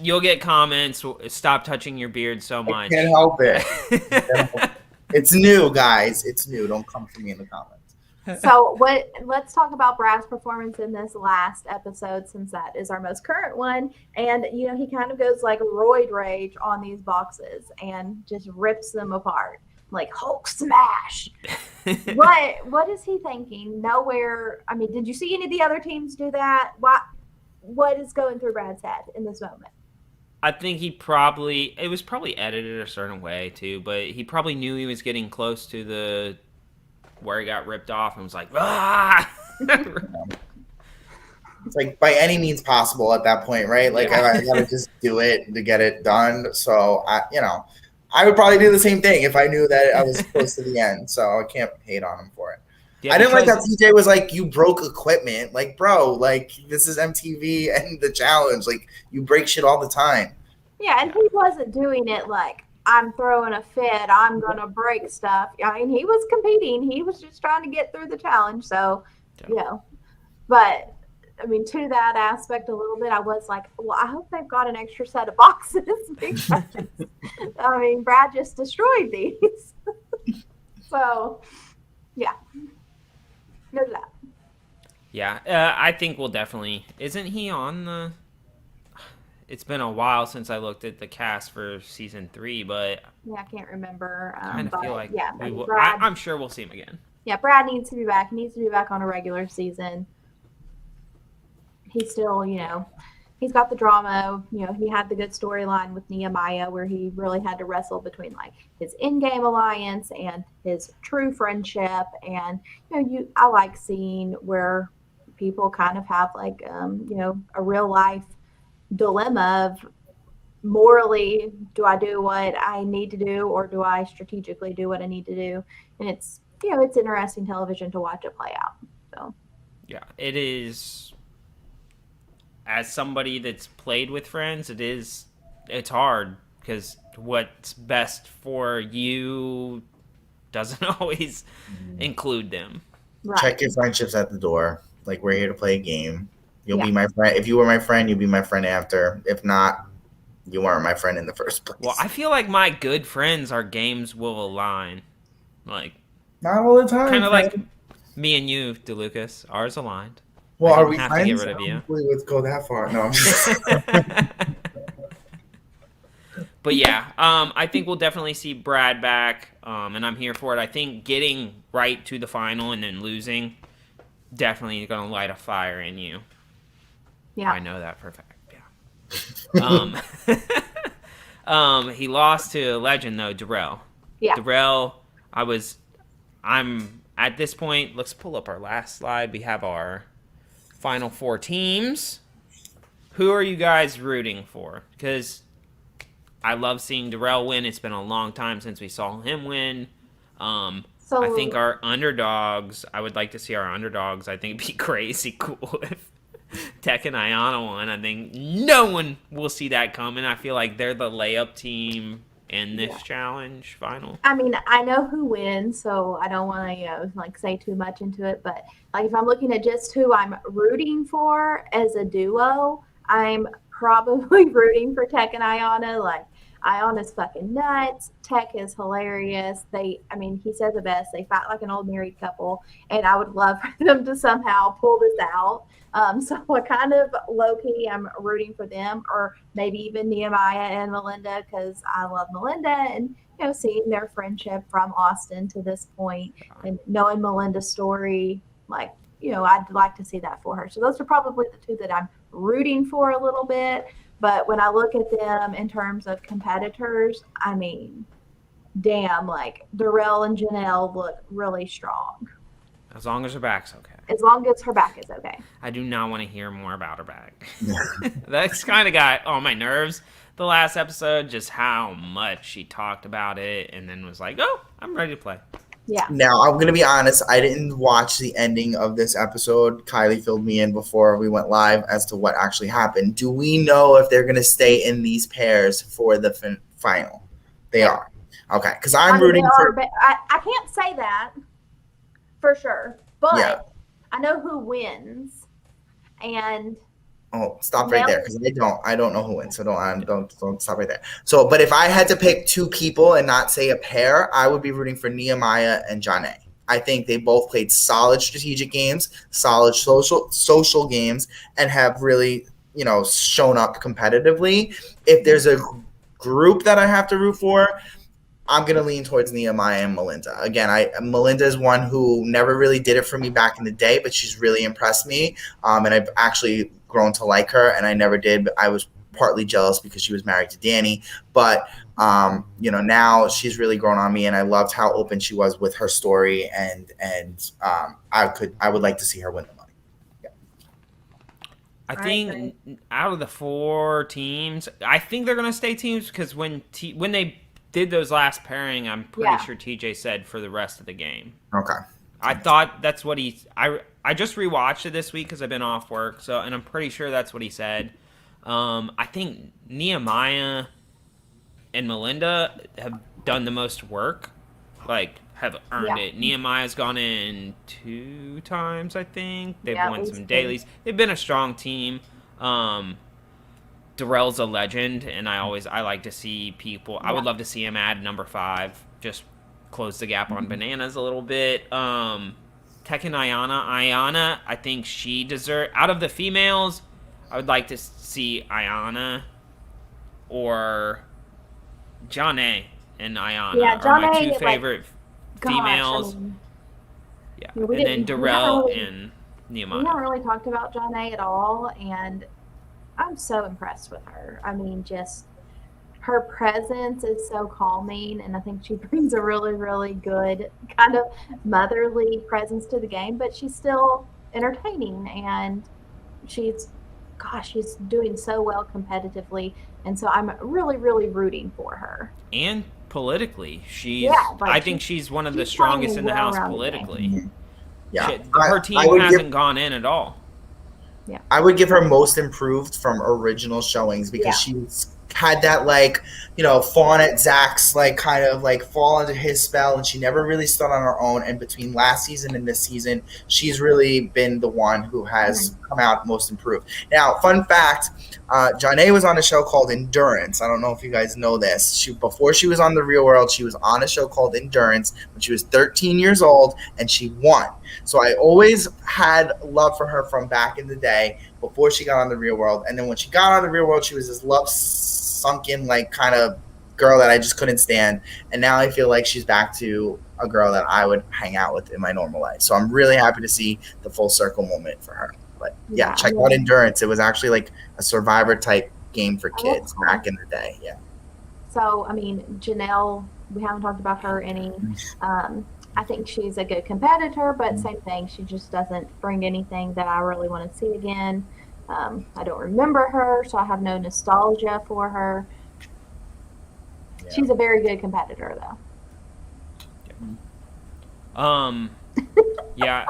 you'll get comments. Stop touching your beard so much. I can't help it. It's new, guys. It's new. Don't come for me in the comments. So let's talk about Brad's performance in this last episode, since that is our most current one. And, he kind of goes like roid rage on these boxes and just rips them apart. Like Hulk smash. What is he thinking? Nowhere. I mean, did you see any of the other teams do that? What is going through Brad's head in this moment? I think it was probably edited a certain way too, but he probably knew he was getting close to where he got ripped off and was like, ah! It's like by any means possible at that point, right? Like I gotta just do it to get it done. So I would probably do the same thing if I knew that I was close to the end. So I can't hate on him for it. Yeah, I didn't like that CJ was like, you broke equipment. Like, bro, like, this is MTV and the challenge. Like, you break shit all the time. Yeah, and he wasn't doing it like, I'm throwing a fit, I'm going to break stuff. I mean, he was competing. He was just trying to get through the challenge. So, But, I mean, to that aspect a little bit, I was like, well, I hope they've got an extra set of boxes. Because, I mean, Brad just destroyed these. So, yeah. There's that. Yeah, I think we'll definitely. Isn't he on the? It's been a while since I looked at the cast for season 3, but I can't remember. I kind of feel like Brad, I'm sure we'll see him again. Yeah, Brad needs to be back. He needs to be back on a regular season. He's still, he's got the drama. He had the good storyline with Nehemiah where he really had to wrestle between like his in-game alliance and his true friendship. And, I like seeing where people kind of have like, a real life dilemma of morally, do I do what I need to do or do I strategically do what I need to do? And it's, it's interesting television to watch it play out. So, yeah, it is. As somebody that's played with friends, it's hard because what's best for you doesn't always include them. Right. Check your friendships at the door. Like, we're here to play a game. You'll be my friend. If you were my friend, you'll be my friend after. If not, you weren't my friend in the first place. Well, I feel like my good friends, our games will align. Like, not all the time. Kind of like me and you, DeLucas. Ours aligned. Well, are we have friends? To get rid of you. Let's go that far. No. But yeah, I think we'll definitely see Brad back, and I'm here for it. I think getting right to the final and then losing definitely going to light a fire in you. Yeah. I know that for a fact. Yeah. He lost to a legend though, Darrell. Yeah. Darrell, I'm at this point. Let's pull up our last slide. We have our final 4 teams. Who are you guys rooting for? Because I love seeing Darrell win. It's been a long time since we saw him win. So I think our underdogs, I would like to see our underdogs. I think it'd be crazy cool if Tech and Ayanna won. I think no one will see that coming. I feel like they're the layup team in this challenge final. I mean, I know who wins, so I don't want to, like say too much into it. But like, if I'm looking at just who I'm rooting for as a duo, I'm probably rooting for Tech and Ayanna. Like, Ayanna's fucking nuts. Tech is hilarious. He says the best. They fight like an old married couple, and I would love for them to somehow pull this out. So I kind of low-key I'm rooting for them, or maybe even Nehemiah and Melinda, because I love Melinda, and seeing their friendship from Austin to this point and knowing Melinda's story, like, I'd like to see that for her. So those are probably the 2 that I'm rooting for a little bit. But when I look at them in terms of competitors, I mean, damn, like Darrell and Janelle look really strong. As long as her back's okay. As long as her back is okay. I do not want to hear more about her back. That's kind of got on my nerves the last episode, just how much she talked about it and then was like, oh, I'm ready to play. Yeah. Now, I'm going to be honest. I didn't watch the ending of this episode. Kylie filled me in before we went live as to what actually happened. Do we know if they're going to stay in these pairs for the final? They are. Okay. Because I'm rooting for... I can't say that for sure. But I know who wins. And... Oh, stop right there, because I don't know who wins, so don't stop right there. So, but if I had to pick 2 people and not say a pair, I would be rooting for Nehemiah and Janae. I think they both played solid strategic games, solid social games, and have really, shown up competitively. If there's a group that I have to root for, I'm going to lean towards Nehemiah and Melinda. Again, Melinda is one who never really did it for me back in the day, but she's really impressed me, and I've actually grown to like her, and I never did, but I was partly jealous because she was married to Danny. But, now she's really grown on me, and I loved how open she was with her story, and I would like to see her win the money. Yeah. I think out of the 4 teams, I think they're going to stay teams because when they did those last pairing, I'm pretty sure TJ said for the rest of the game. Okay. I thought that's what I just rewatched it this week because I've been off work, and I'm pretty sure that's what he said. I think Nehemiah and Melinda have done the most work, like have earned it. Nehemiah's gone in 2 times, I think. They've won some dailies. They've been a strong team. Darrell's a legend, and I like to see people. I would love to see him add number 5, just close the gap on bananas a little bit. Tech and Ayanna, I think she deserves, out of the females, I would like to see Ayanna or Janae and Ayanna are my 2 favorite females. And then Darrell and Nehemiah. We haven't really talked about Janae at all, and I'm so impressed with her. I mean, just her presence is so calming, and I think she brings a really, really good kind of motherly presence to the game, but she's still entertaining, and she's doing so well competitively, and so I'm really, really rooting for her. And politically, I think she's one of the strongest in the house politically. Yeah. Her team hasn't gone in at all. Yeah. I would give her most improved from original showings because she's had that fawn at Zach's kind of fall into his spell, and she never really stood on her own. And between last season and this season, she's really been the one who has come out most improved. Now, fun fact, Janae was on a show called Endurance. I don't know if you guys know this. Before she was on The Real World, she was on a show called Endurance when she was 13 years old, and she won. So I always had love for her from back in the day before she got on The Real World. And then when she got on The Real World, she was this love sunken, kind of girl that I just couldn't stand, and now I feel like she's back to a girl that I would hang out with in my normal life. So I'm really happy to see the full circle moment for her. But yeah, check out Endurance. It was actually like a Survivor type game for kids back in the day. Yeah. So I mean, Janelle, we haven't talked about her any. I think she's a good competitor, but same thing. She just doesn't bring anything that I really want to see again. I don't remember her, so I have no nostalgia for her. Yeah. She's a very good competitor, though. Yeah.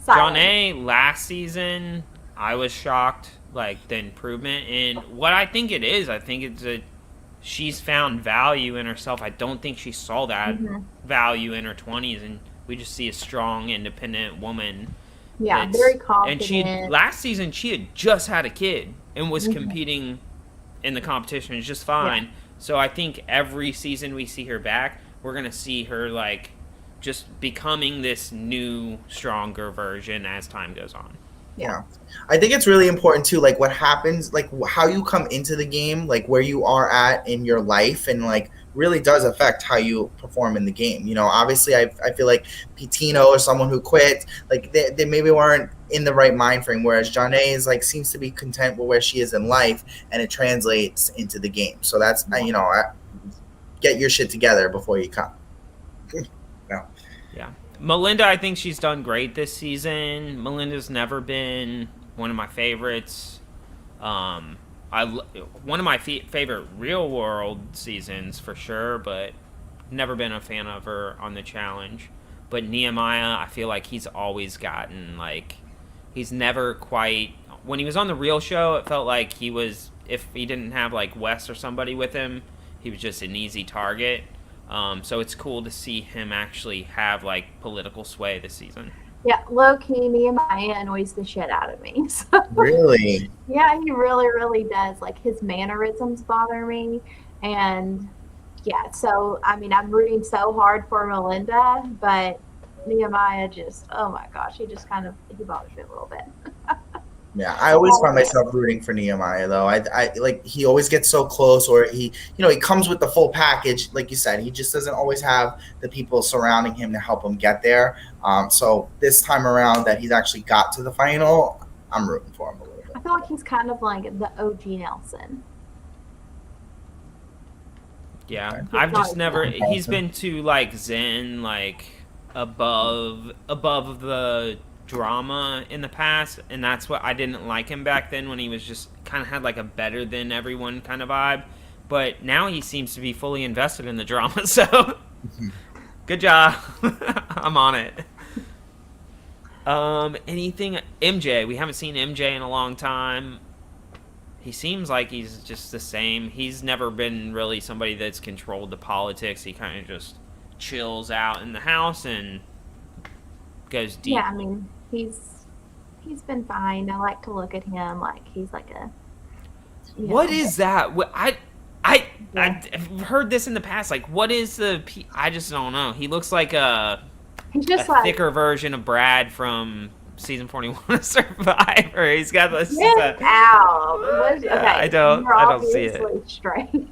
Jonna, last season, I was shocked, like, the improvement. And what I think it is, I think it's she's found value in herself. I don't think she saw that value in her 20s, and we just see a strong, independent woman. Yeah, very confident. And last season, she had just had a kid and was competing in the competition just fine. Yeah. So I think every season we see her back, we're going to see her, like, just becoming this new, stronger version as time goes on. Yeah. I think it's really important too, like what happens, like how you come into the game, like where you are at in your life, and like really does affect how you perform in the game. You know, obviously I feel like Pitino or someone who quit, like they maybe weren't in the right mind frame, whereas Jonna is like seems to be content with where she is in life, and it translates into the game. So that's, you know, get your shit together before you come. Yeah. Melinda, I think she's done great this season. Melinda's never been one of my favorites. One of my favorite Real World seasons for sure, but never been a fan of her on the challenge. But Nehemiah, I feel like he's always gotten, like, he's never quite... When he was on the Real Show, it felt like he was, if he didn't have, like, Wes or somebody with him, he was just an easy target. So it's cool to see him actually have, like, political sway this season. Yeah, low-key, Nehemiah annoys the shit out of me. So, really? Yeah, he really, really does. Like, his mannerisms bother me. And, yeah, so, I mean, I'm rooting so hard for Melinda, but Nehemiah just, oh my gosh, he just kind of, he bothers me a little bit. Yeah, I always find myself rooting for Nehemiah, though. I like, he always gets so close, or he, you know, he comes with the full package. Like you said, he just doesn't always have the people surrounding him to help him get there. So this time around that he's actually got to the final, I'm rooting for him a little bit. I feel like he's kind of like the OG Nelson. Yeah, I've just never, he's been too, like, zen, like, above the drama in the past, and that's what I didn't like him back then, when he was just kind of had like a better than everyone kind of vibe. But now he seems to be fully invested in the drama, so good job. I'm on it. Anything MJ? We haven't seen MJ in a long time. He seems like he's just the same. He's never been really somebody that's controlled the politics. He kind of just chills out in the house and goes deep. Yeah, I mean, he's been fine. I like to look at him like he's like a... What is that? I've heard this in the past. Like, what is the... I just don't know. He looks like he's just a like, thicker version of Brad from season 41 of Survivor. He's got this... Get out. Okay, I don't see it. Straight.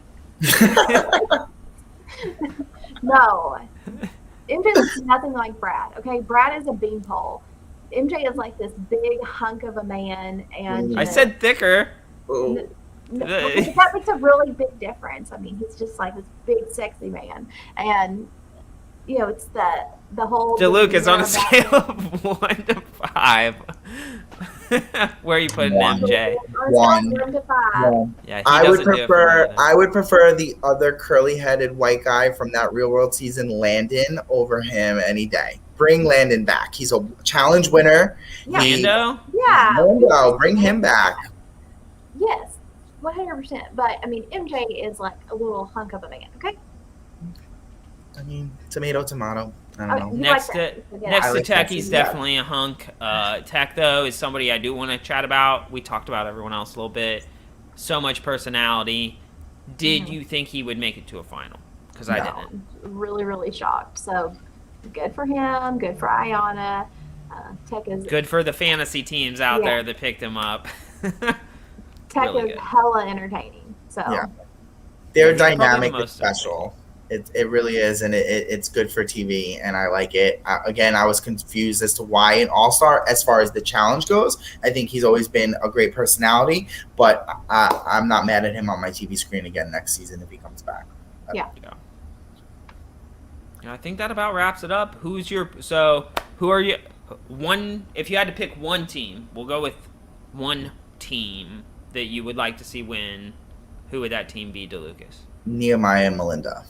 No. MJ looks nothing like Brad. Okay, Brad is a beanpole. MJ is like this big hunk of a man, and I said thicker. That makes a really big difference. I mean, he's just like this big, sexy man, and you know, it's the whole DeLucas on a scale of 1 to 5. Where are you putting MJ? 1 to 5. Yeah, I would prefer the other curly-headed white guy from that Real World season, Landon, over him any day. Bring Landon back. He's a challenge winner. Yeah. Lando? Yeah. Lando, bring him back. Yes, 100%. But I mean, MJ is like a little hunk of a man. Okay. I mean, tomato. I don't know. Next to Tech, he's definitely a hunk. Tech, though, is somebody I do want to chat about. We talked about everyone else a little bit. So much personality. Did you think he would make it to a final? Because I didn't. Really, really shocked. So good for him. Good for Ayanna. Tech is good for the fantasy teams out there that picked him up. Tech really is hella entertaining. So Their He's probably the dynamic is most special. It really is, and it's good for TV, and I like it. Again, I was confused as to why an all-star, as far as the challenge goes. I think he's always been a great personality, but I'm not mad at him on my TV screen again next season if he comes back. Yeah. I think that about wraps it up. Who are you? If you had to pick one team, we'll go with one team that you would like to see win. Who would that team be, DeLucas? Nehemiah and Melinda.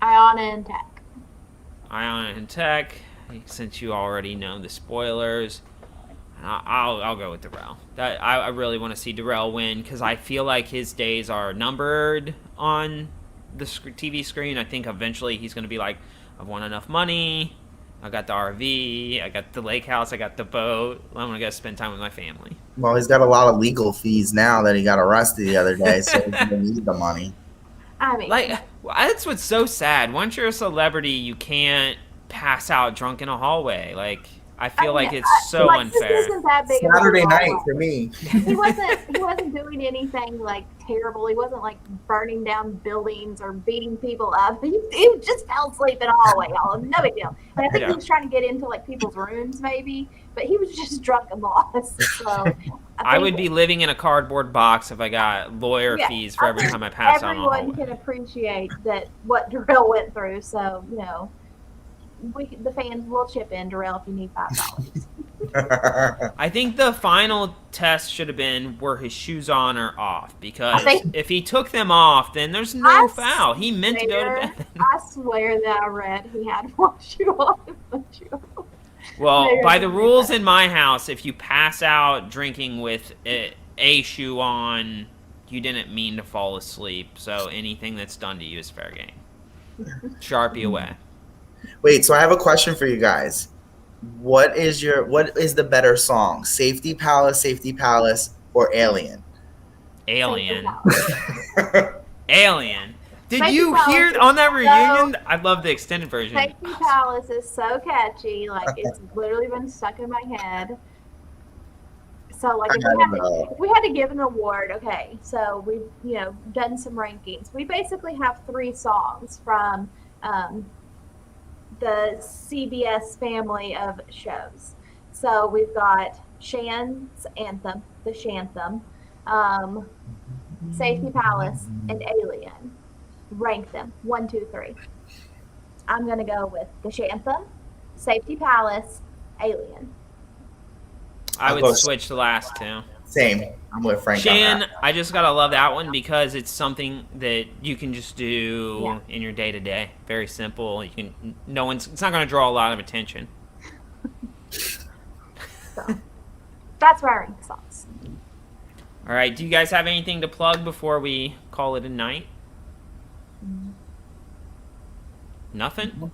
Ayanna and Tech. Ayanna and Tech. Since you already know the spoilers, I'll go with Darrell. I really want to see Darrell win because I feel like his days are numbered on the TV screen. I think eventually he's going to be like, I've won enough money. I got the RV. I got the lake house. I got the boat. I'm going to go spend time with my family. Well, he's got a lot of legal fees now that he got arrested the other day, so he's going to need the money. I mean, like, that's what's so sad. Once you're a celebrity, you can't pass out drunk in a hallway. Like, I feel like it's so unfair. This isn't that big Saturday of a night hallway. for me. He wasn't doing anything like terrible. He wasn't like burning down buildings or beating people up. He just fell asleep in a hallway. No big deal. And I think he was trying to get into like people's rooms maybe, but he was just drunk and lost. So I would be living in a cardboard box if I got lawyer fees for every time I pass out on a hallway. Everyone can appreciate that what Darrell went through. So the fans will chip in, Darrell, if you need $5. I think the final test should have been were his shoes on or off, because if he took them off, then there's no foul. He meant to go to bed. I swear that I read he had one shoe on and one shoe off. Well, by the rules in my house, if you pass out drinking with a shoe on, you didn't mean to fall asleep. So anything that's done to you is fair game. Sharpie away. Wait, so I have a question for you guys. What is the better song? Safety Palace, or Alien? Alien. Alien. Did Safety you Palace hear on that reunion? I love the extended version. Safety Palace is so catchy, like it's literally been stuck in my head. So like if we had to give an award, okay, so we've done some rankings. We basically have 3 songs from the CBS family of shows. So we've got Shan's Anthem, the Shanthem, Safety Palace, and Alien. Rank them 1, 2, 3. I'm gonna go with the Shanthem, Safety Palace, Alien. I would switch the last 2. Same. I'm with Frank. Shan, I just gotta love that one because it's something that you can just do in your day to day. Very simple. It's not gonna draw a lot of attention. So that's where I rank the songs. All right. Do you guys have anything to plug before we call it a night? Nothing.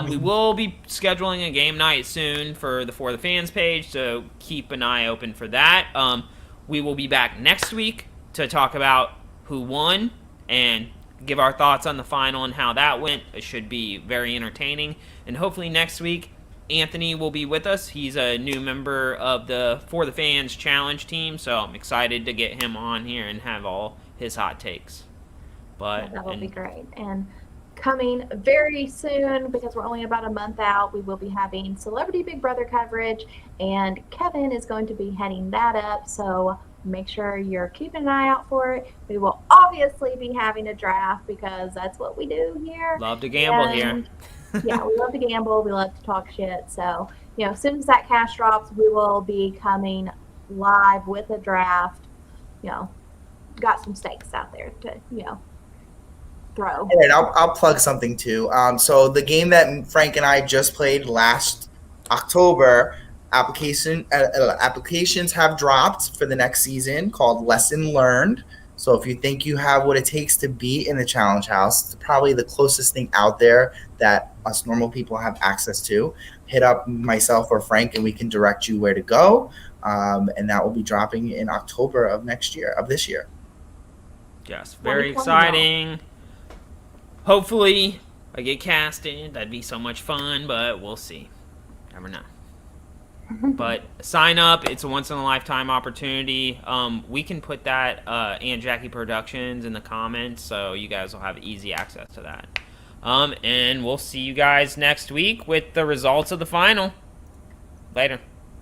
We will be scheduling a game night soon for the Fans page, so keep an eye open for that. We will be back next week to talk about who won and give our thoughts on the final and how that went. It should be very entertaining. And hopefully next week, Anthony will be with us. He's a new member of the For the Fans Challenge team, so I'm excited to get him on here and have all his hot takes. That will be great. And coming very soon, because we're only about a month out, we will be having Celebrity Big Brother coverage, and Kevin is going to be heading that up, so make sure you're keeping an eye out for it. We will obviously be having a draft because that's what we do here. Love to gamble here. Yeah, we love to gamble. We love to talk shit. So, as soon as that cash drops, we will be coming live with a draft. Got some stakes out there to, throw. All right, I'll plug something too. So the game that Frank and I just played last October, applications have dropped for the next season called Lesson Learned. So if you think you have what it takes to be in the Challenge House, it's probably the closest thing out there that us normal people have access to. Hit up myself or Frank and we can direct you where to go. And that will be dropping in October of this year. Yes, very exciting. Hopefully I get casted. That'd be so much fun, but we'll see. Never know. But sign up. It's a once-in-a-lifetime opportunity. We can put that Aunt Jackie Productions in the comments, so you guys will have easy access to that. And we'll see you guys next week with the results of the final. Later.